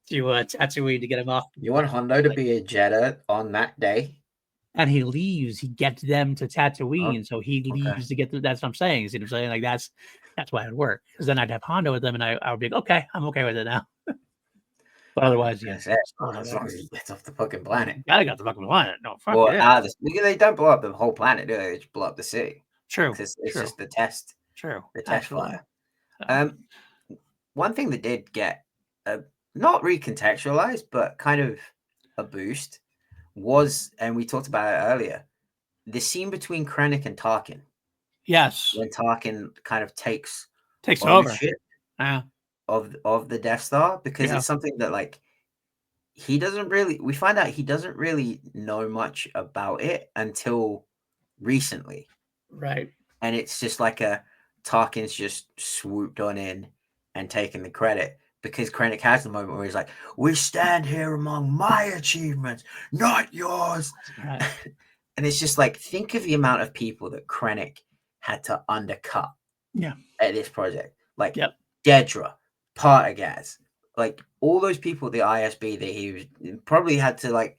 Tatooine to get him off. You want Hondo to be a Jeddah on that day? And he leaves. He gets them to Tatooine, so he leaves to get. That's what I'm saying. You see what I'm saying? Like that's why it would work. Because then I'd have Hondo with them, and I would be like, okay, I'm okay with it now. But otherwise, yes. As long as he gets off the fucking planet. Gotta get the fucking planet. No, fuck well, yeah. They don't blow up the whole planet, do they? They just blow up the city. True. It's just the test. True. The test fire. One thing that did get not recontextualized, but kind of a boost was, and we talked about it earlier, the scene between Krennic and Tarkin. Yes. When Tarkin kind of takes ownership of the Death Star, because it's something that like we find out he doesn't really know much about it until recently. Right. And it's just like Tarkin's just swooped on in and taken the credit. Because Krennic has the moment where he's like, we stand here among my achievements, not yours. Right. And it's just like, think of the amount of people that Krennic had to undercut at this project. Like Dedra, Partagaz, like all those people at the ISB that he probably had to like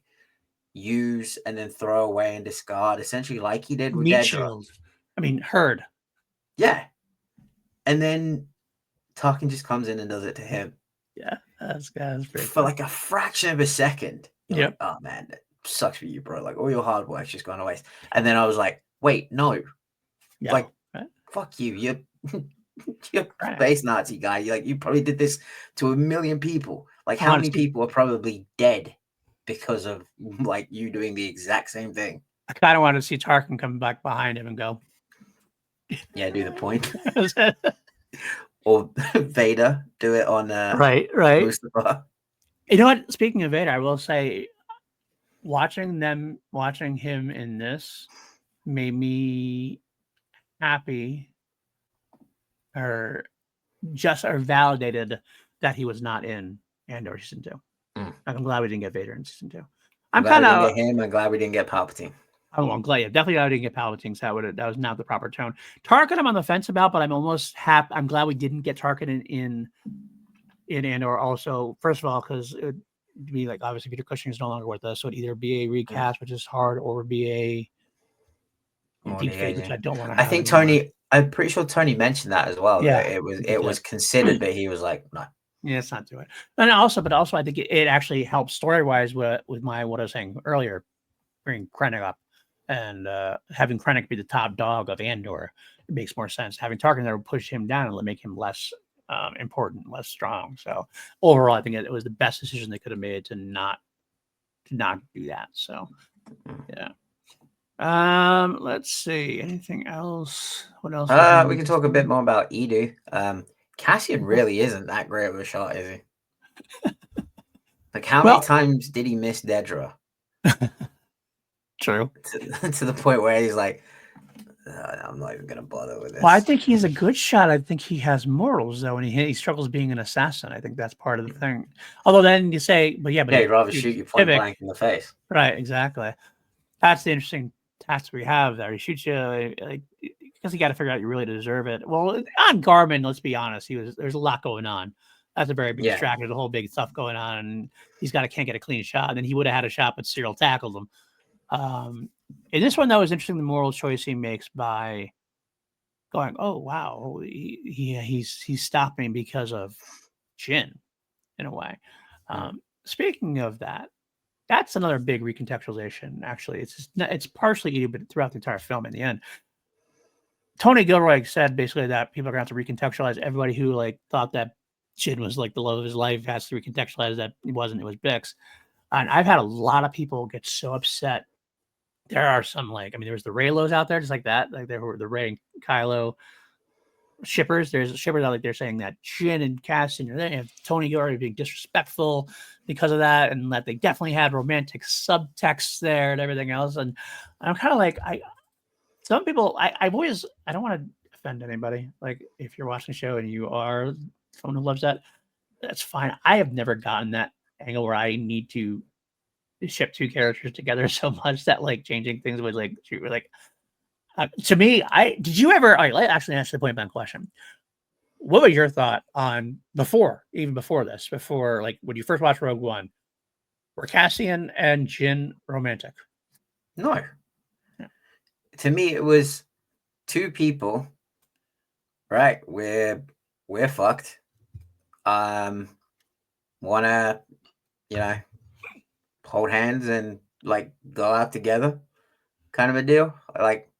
use and then throw away and discard, essentially like he did with Dedra. Heard. Yeah. And then Tarkin just comes in and does it to him. Yeah, that's pretty for like a fraction of a second. Yeah. Like, oh man, that sucks for you, bro. Like all your hard work's just gone to waste. And then I was like, wait, no. Yeah. Like, fuck you. You're a space Nazi guy. You probably did this to a million people. Like how many people are probably dead because of like you doing the exact same thing? I kind of wanted to see Tarkin come back behind him and go. Yeah, do the point. Or Vader do it on right. Mustafar. You know what? Speaking of Vader, I will say, watching him in this made me happy, or validated that he was not in Andor season 2. I'm glad we didn't get Vader in season 2. I'm glad we didn't get him. I'm glad we didn't get Palpatine. Oh, I'm glad. Yeah, definitely I didn't get Palpatine. So that was not the proper tone. Tarkin, I'm on the fence about, but I'm almost happy. I'm glad we didn't get Tarkin in Andor. Also, first of all, because it would be like obviously Peter Cushing is no longer with us, so it'd either be a recast, which is hard, or would be a More deep fake, which engaging. I don't want to I have think anymore. I'm pretty sure Tony mentioned that as well. Yeah, That he it did. was considered, but he was like, no. Yeah, it's not do it. And also, but also, I think it actually helps story wise with what I was saying earlier, bringing Krennic up and having Krennic be the top dog of Andor. It makes more sense. Having Tarkin there would push him down and make him less important, less strong. So overall, I think it was the best decision they could have made to not do that. So yeah. Let's see. Anything else? What else? We can talk a bit more about Edu. Cassian really isn't that great of a shot, is he? Like, how many Well, times did he miss Dedra? true. To the point where he's like, I'm not even gonna bother with this. Well, I think he's a good shot. I think he has morals though, and he struggles being an assassin. I think that's part of the thing. Although then you say, but yeah, but he'd rather shoot you point blank in the face. Right, exactly. That's the interesting task we have there. He shoots you like because you got to figure out you really deserve it. Well, on Garmin, let's be honest, there's a lot going on. That's a very big distractor. The whole big stuff going on, and can't get a clean shot. And then he would have had a shot, but Cyril tackled him. In this one, that was interesting. The moral choice he makes by going, "Oh wow, he's stopping because of Jin," in a way. Speaking of that, that's another big recontextualization. Actually, it's partially Edu, but throughout the entire film. In the end, Tony Gilroy said basically that people are going to have to recontextualize. Everybody who thought that Jin was like the love of his life has to recontextualize that he wasn't. It was Bix. And I've had a lot of people get so upset. There are some there was the Raylos out there just like that. Like there were the Ray and Kylo shippers. There's shippers out they're saying that Jin and Cassian are there. And Tony Gilroy being disrespectful because of that, and that they definitely had romantic subtexts there and everything else. And I'm kind of like, some people, I don't want to offend anybody. Like if you're watching the show and you are someone who loves that, that's fine. I have never gotten that angle where I need to ship two characters together so much that changing things would to me. Did you ever? All right, let actually answer the point blank question. What was your thought on even before this, when you first watched Rogue One, were Cassian and Jin romantic? No. Yeah. To me, it was two people, right? We're fucked. Wanna, hold hands and go out together, kind of a deal. Like,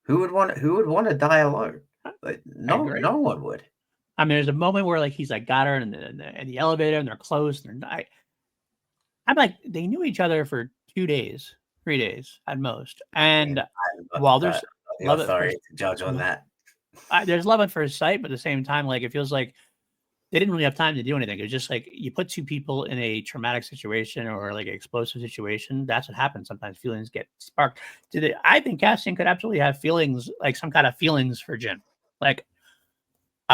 who would want to die alone? Like, no one would. I mean, there's a moment where he's got her in the elevator and they're close. And I'm like, they knew each other for 2 days, 3 days at most. And while there's love authority to judge on that, there's love at first sight, but at the same time, it feels like they didn't really have time to do anything. It was just you put two people in a traumatic situation or an explosive situation. That's what happens. Sometimes feelings get sparked. I think Cassian could absolutely have feelings, some kind of feelings for Jin. I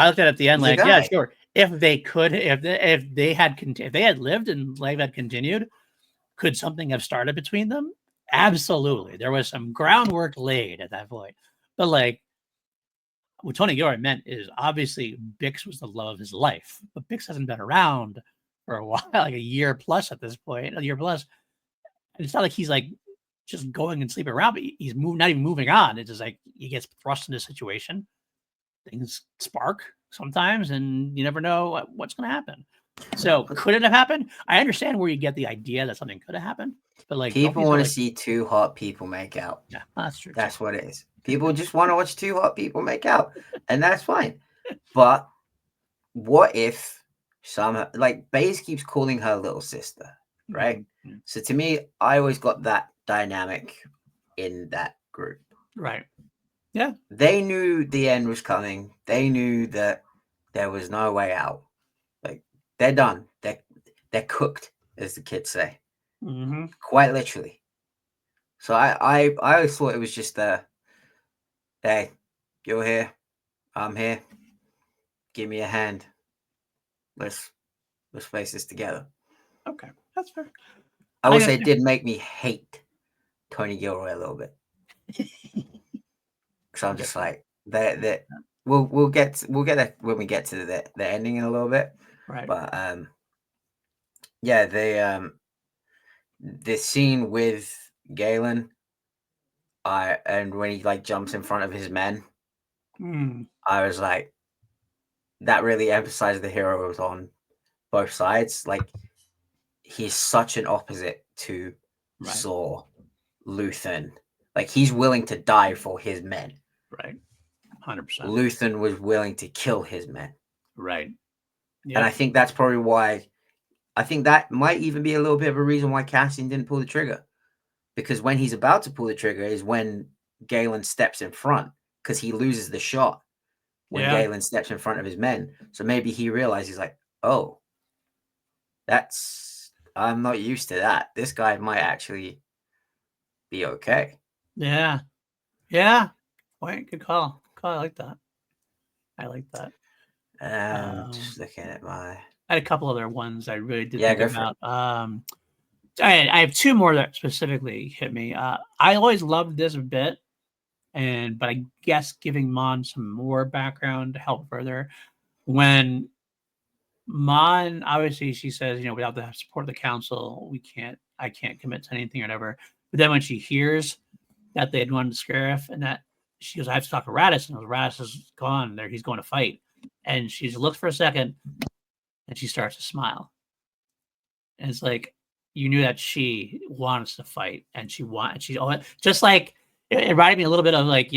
looked at the end, yeah, sure. If they could, if they had lived and life had continued, could something have started between them? Absolutely. There was some groundwork laid at that point. But what Tony Gilroy meant is obviously Bix was the love of his life, but Bix hasn't been around for a while, a year plus at this point, a year plus. And it's not like he's just going and sleeping around, but he's not even moving on. It's just he gets thrust into a situation. Things spark sometimes, and you never know what's going to happen. So could it have happened? I understand where you get the idea that something could have happened, but people want to see two hot people make out. Yeah, that's true. That's what it is. People just want to watch two hot people make out, and that's fine. But what if somehow, Baze keeps calling her little sister, right? Mm-hmm. So to me, I always got that dynamic in that group. Right. Yeah. They knew the end was coming. They knew that there was no way out. They're done. They're cooked, as the kids say. Mm-hmm. Quite literally. So I always thought it was just hey, you're here, I'm here. Give me a hand. Let's face this together. Okay, that's fair. I will say it did make me hate Tony Gilroy a little bit. So I'm just like that. We'll get there when we get to the ending in a little bit. Right. But yeah, the scene with Galen, and when he like jumps in front of his men, I was like, that really emphasized the hero was on both sides. Like, he's such an opposite to Saw, Luthen. Like, he's willing to die for his men. Right. 100%. Luthen was willing to kill his men. Right. Yep. And I think that's probably why. I think that might even be a little bit of a reason why Cassian didn't pull the trigger. Because when he's about to pull the trigger is when Galen steps in front, because he loses the shot when Galen steps in front of his men. So maybe he realizes, like, oh, I'm not used to that. This guy might actually be okay. Yeah. Yeah. Point. Good call. I like that. Just looking at I had a couple other ones I really did think about. I have two more that specifically hit me. I always loved this bit, but I guess giving Mon some more background to help further. When Mon, obviously, she says, without the support of the council, I can't commit to anything or whatever. But then when she hears that they had won the Scarif and that she goes, I have to talk to Radis, and Radis is gone there. He's going to fight. And she looks for a second and she starts to smile. And it's like, you knew that she wants to fight and she's just like, it reminded me a little bit of like,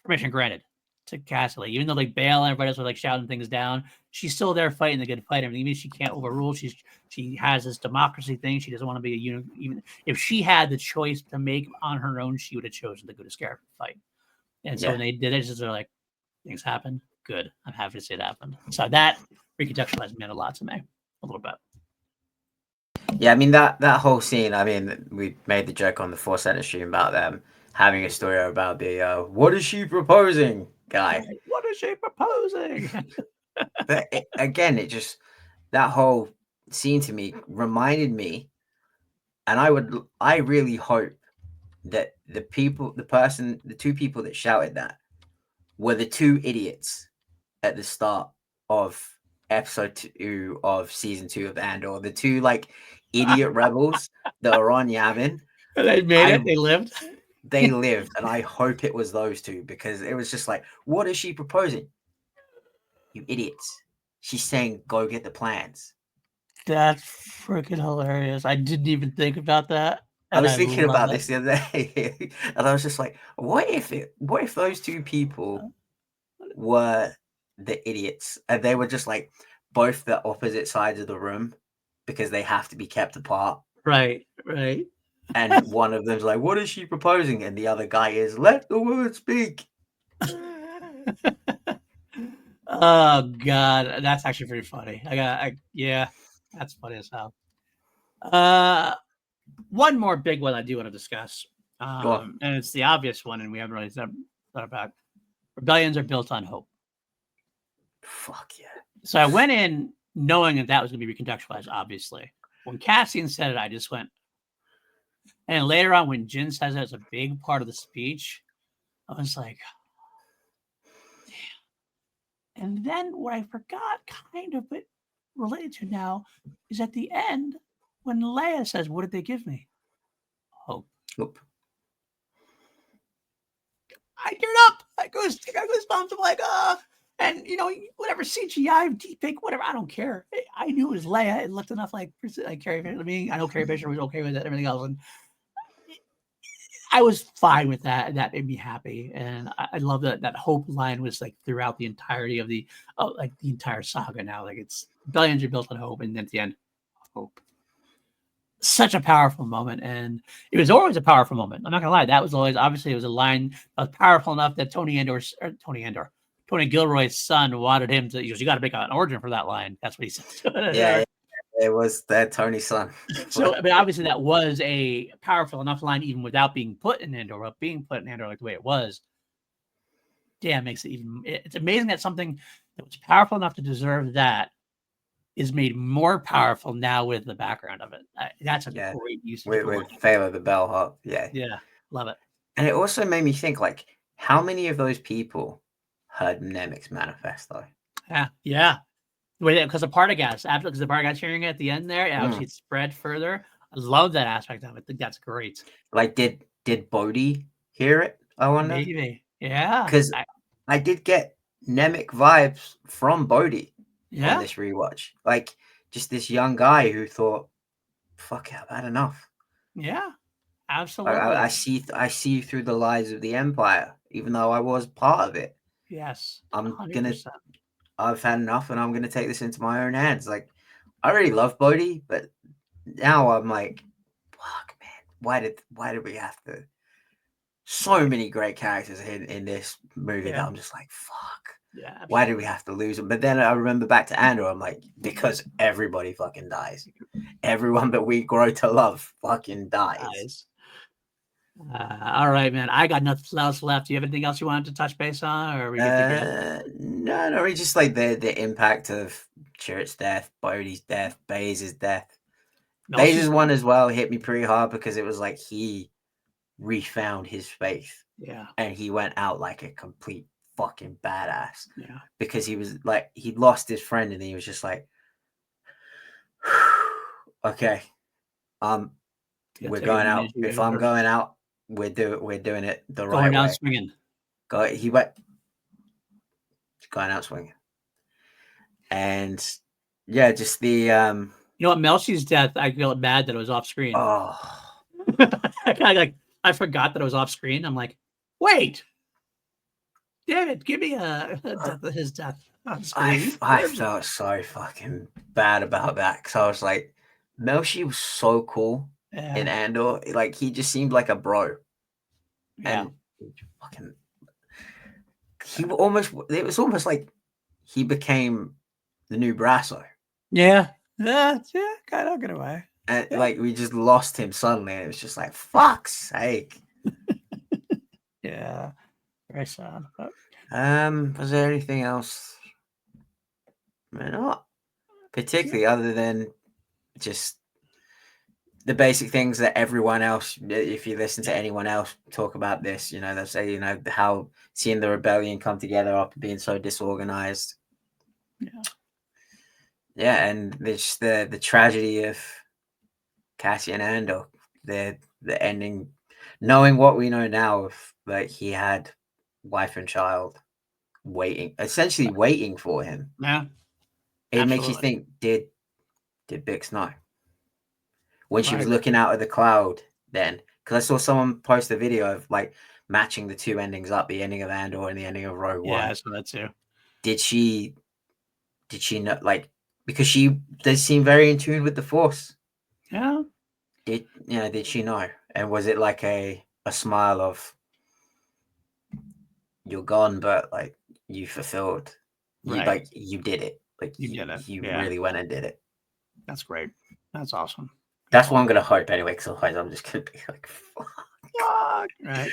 permission granted to Cassidy. Even though like Bale and everybody else were like shouting things down, she's still there fighting the good fight. I mean, even if she can't overrule, she has this democracy thing. She doesn't want to be a unit. Even if she had the choice to make on her own, she would have chosen to go to Scarif fight. And so when they did it, they're like, things happen. Good. I'm happy to say it happened. So that recontextualized meant a lot to me, a little bit. Yeah, I mean that whole scene. I mean, we made the joke on the Force Center stream about them having a story about the what is she proposing guy. What is she proposing? But again, that whole scene to me reminded me, and I really hope that the two people that shouted that were the two idiots at the start of episode 2 of season 2 of Andor, the two like idiot rebels that are on Yavin. They made it. They lived. They lived, and I hope it was those two, because it was just like, what is she proposing? You idiots. She's saying, go get the plans. That's freaking hilarious. I didn't even think about that. I was thinking about this the other day, and I was just like, what if those two people were the idiots, and they were just like both the opposite sides of the room because they have to be kept apart. Right. And one of them's like, what is she proposing? And the other guy is, let the woman speak. Oh God, that's actually pretty funny. That's funny as hell. One more big one I do want to discuss, and it's the obvious one, and we haven't really thought about. Rebellions are built on hope. Fuck yeah! So I went in knowing that was going to be recontextualized. Obviously, when Cassian said it, I just went. And later on, when Jin says it as a big part of the speech, I was like, damn. And then what I forgot, kind of, but related to now, is at the end when Leia says, what did they give me? Hope. I teared up. I goosebumps. I'm like, and whatever CGI, deep fake, whatever, I don't care. I knew it was Leia. It looked enough like Carrie Fisher to me. I know Carrie Fisher was okay with it, everything else. And I was fine with that, and that made me happy. And I love that hope line was like throughout the entirety of the entire saga now. Like, it's Rebellions are built on hope, and then at the end, hope. Such a powerful moment, and it was always a powerful moment. I'm not gonna lie, that was always, obviously, it was a line that was powerful enough that Tony Gilroy's son wanted him to. He goes, "You got to make an origin for that line." That's what he said. Yeah. It was that Tony's son. So, I mean, obviously, that was a powerful enough line, even without being put in Andor, but being put in Andor like the way it was, damn, makes it even. It's amazing that something that was powerful enough to deserve that is made more powerful now with the background of it. That's a great use of with Favor the Bellhop. Yeah, love it. And it also made me think, like, how many of those people heard Nemec's manifesto? Yeah. Because the Partagas, after because the Partagas hearing it at the end there, obviously it spread further. I love that aspect of it. I think that's great. Like, did Bodhi hear it? I wonder. Maybe, yeah. Because I did get Nemec vibes from Bodhi on Yeah, this rewatch. Like, just this young guy who thought, "Fuck it, I've had enough." yeah, I absolutely. see through the lies of the Empire, even though I was part of it. Yes, I'm gonna 100%. I've had enough, and I'm gonna take this into my own hands. Like, I really love Bodhi, but now I'm like, fuck, man, why did we have to? So many great characters in this movie that Yeah, I'm just like, fuck. yeah, Why did we absolutely. have to lose them? But then I remember back to Andor. I'm like, because everybody fucking dies. Everyone that we grow to love fucking dies. Nice. All right, man. I got nothing else left. Do you have anything else you wanted to touch base on, or are we good to go? No, it's just like the impact of Chirrut's death, Bodhi's death, Baze's death. Baze's one as well hit me pretty hard because it was like he refound his faith. Yeah. And he went out like a complete fucking badass. Yeah. Because he was like, he'd lost his friend and he was just like, okay, we're going out. If I'm going out, we're doing it the right way. Going out swinging. He went going out swinging. And yeah, just the you know what, Melchi's death, I feel bad that it was off screen. Oh. I forgot that it was off screen. I'm like, wait, damn it, give me his death on screen. I felt so fucking bad about that because I was like, Melchi was so cool in Andor. Like, he just seemed like a bro. Yeah. And fucking, it was almost like he became the new Brasso. Yeah, kind of get away. And like, we just lost him suddenly. And it was just like, fuck's sake. Yeah, very sad. But... was there anything else? Not particularly, other than just the basic things that everyone else, if you listen to anyone else talk about this, you know, they'll say, you know, how seeing the rebellion come together after being so disorganized. Yeah, and there's the tragedy of Cassian Andor, the ending, knowing what we know now of, like, he had wife and child essentially waiting for him. Yeah, it makes you think, did Bix know when she was looking out of the cloud then? Because I saw someone post a video of like matching the two endings up, the ending of Andor and the ending of Rogue One. Yeah, I saw that too. Did she know, like, because she does seem very in tune with the Force? Yeah. Did she know? And was it like a smile of, you're gone, but like you fulfilled, like you did it, like you did it. You really went and did it. That's great. That's awesome. That's what I'm gonna hope anyway, because otherwise I'm just gonna be like, fuck. Right.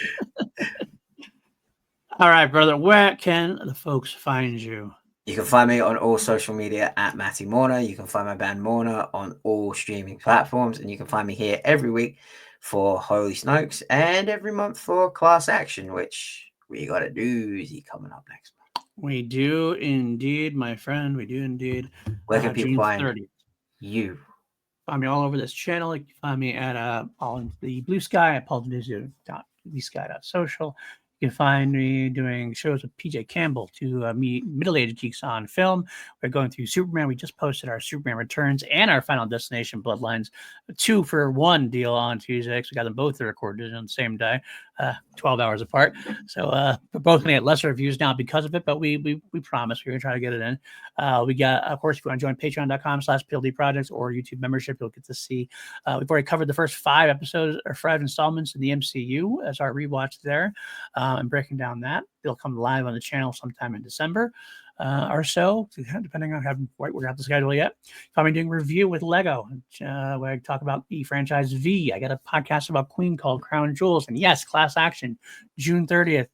All right, brother. Where can the folks find you? You can find me on all social media at Matty Morna. You can find my band Morna on all streaming platforms, and you can find me here every week for Holy Snokes and every month for Class Action, which we got a doozy coming up next month. We do indeed, my friend. We do indeed. Where can people find you? Find me all over this channel. You can find me at on the Blue Sky at pauldenizio.bluesky.social. You can find me doing shows with PJ Campbell to meet middle-aged geeks on film. We're going through Superman. We just posted our Superman Returns and our Final Destination Bloodlines 2-for-1 deal on Tuesday. So we got them both recorded on the same day, 12 hours apart. So we're both going to get lesser reviews now because of it, but we promise we're going to try to get it in. We got, of course, if you want to join patreon.com/PLD Projects or YouTube membership, you'll get to see. We've already covered the first 5 episodes or 5 installments in the MCU as our rewatch there. And breaking down that. They'll come live on the channel sometime in December or so, depending on how we got the schedule yet. I'll be doing a review with Lego, where I talk about the franchise V. I got a podcast about Queen called Crown Jewels. And yes, Class Action, June 30th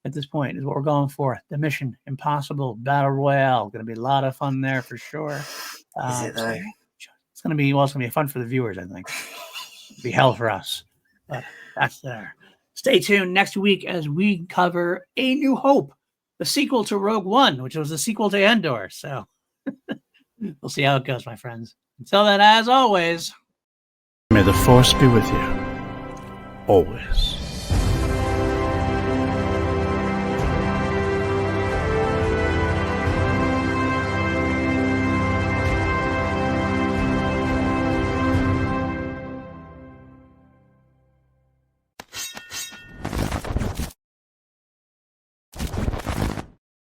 at this point is what we're going for. The Mission Impossible Battle Royale. Going to be a lot of fun there for sure. Is it though? It's gonna be fun for the viewers, I think. It'll be hell for us. But that's there. Stay tuned next week as we cover A New Hope, the sequel to Rogue One, which was the sequel to Andor. So we'll see how it goes, my friends. Until then, as always, may the Force be with you. Always.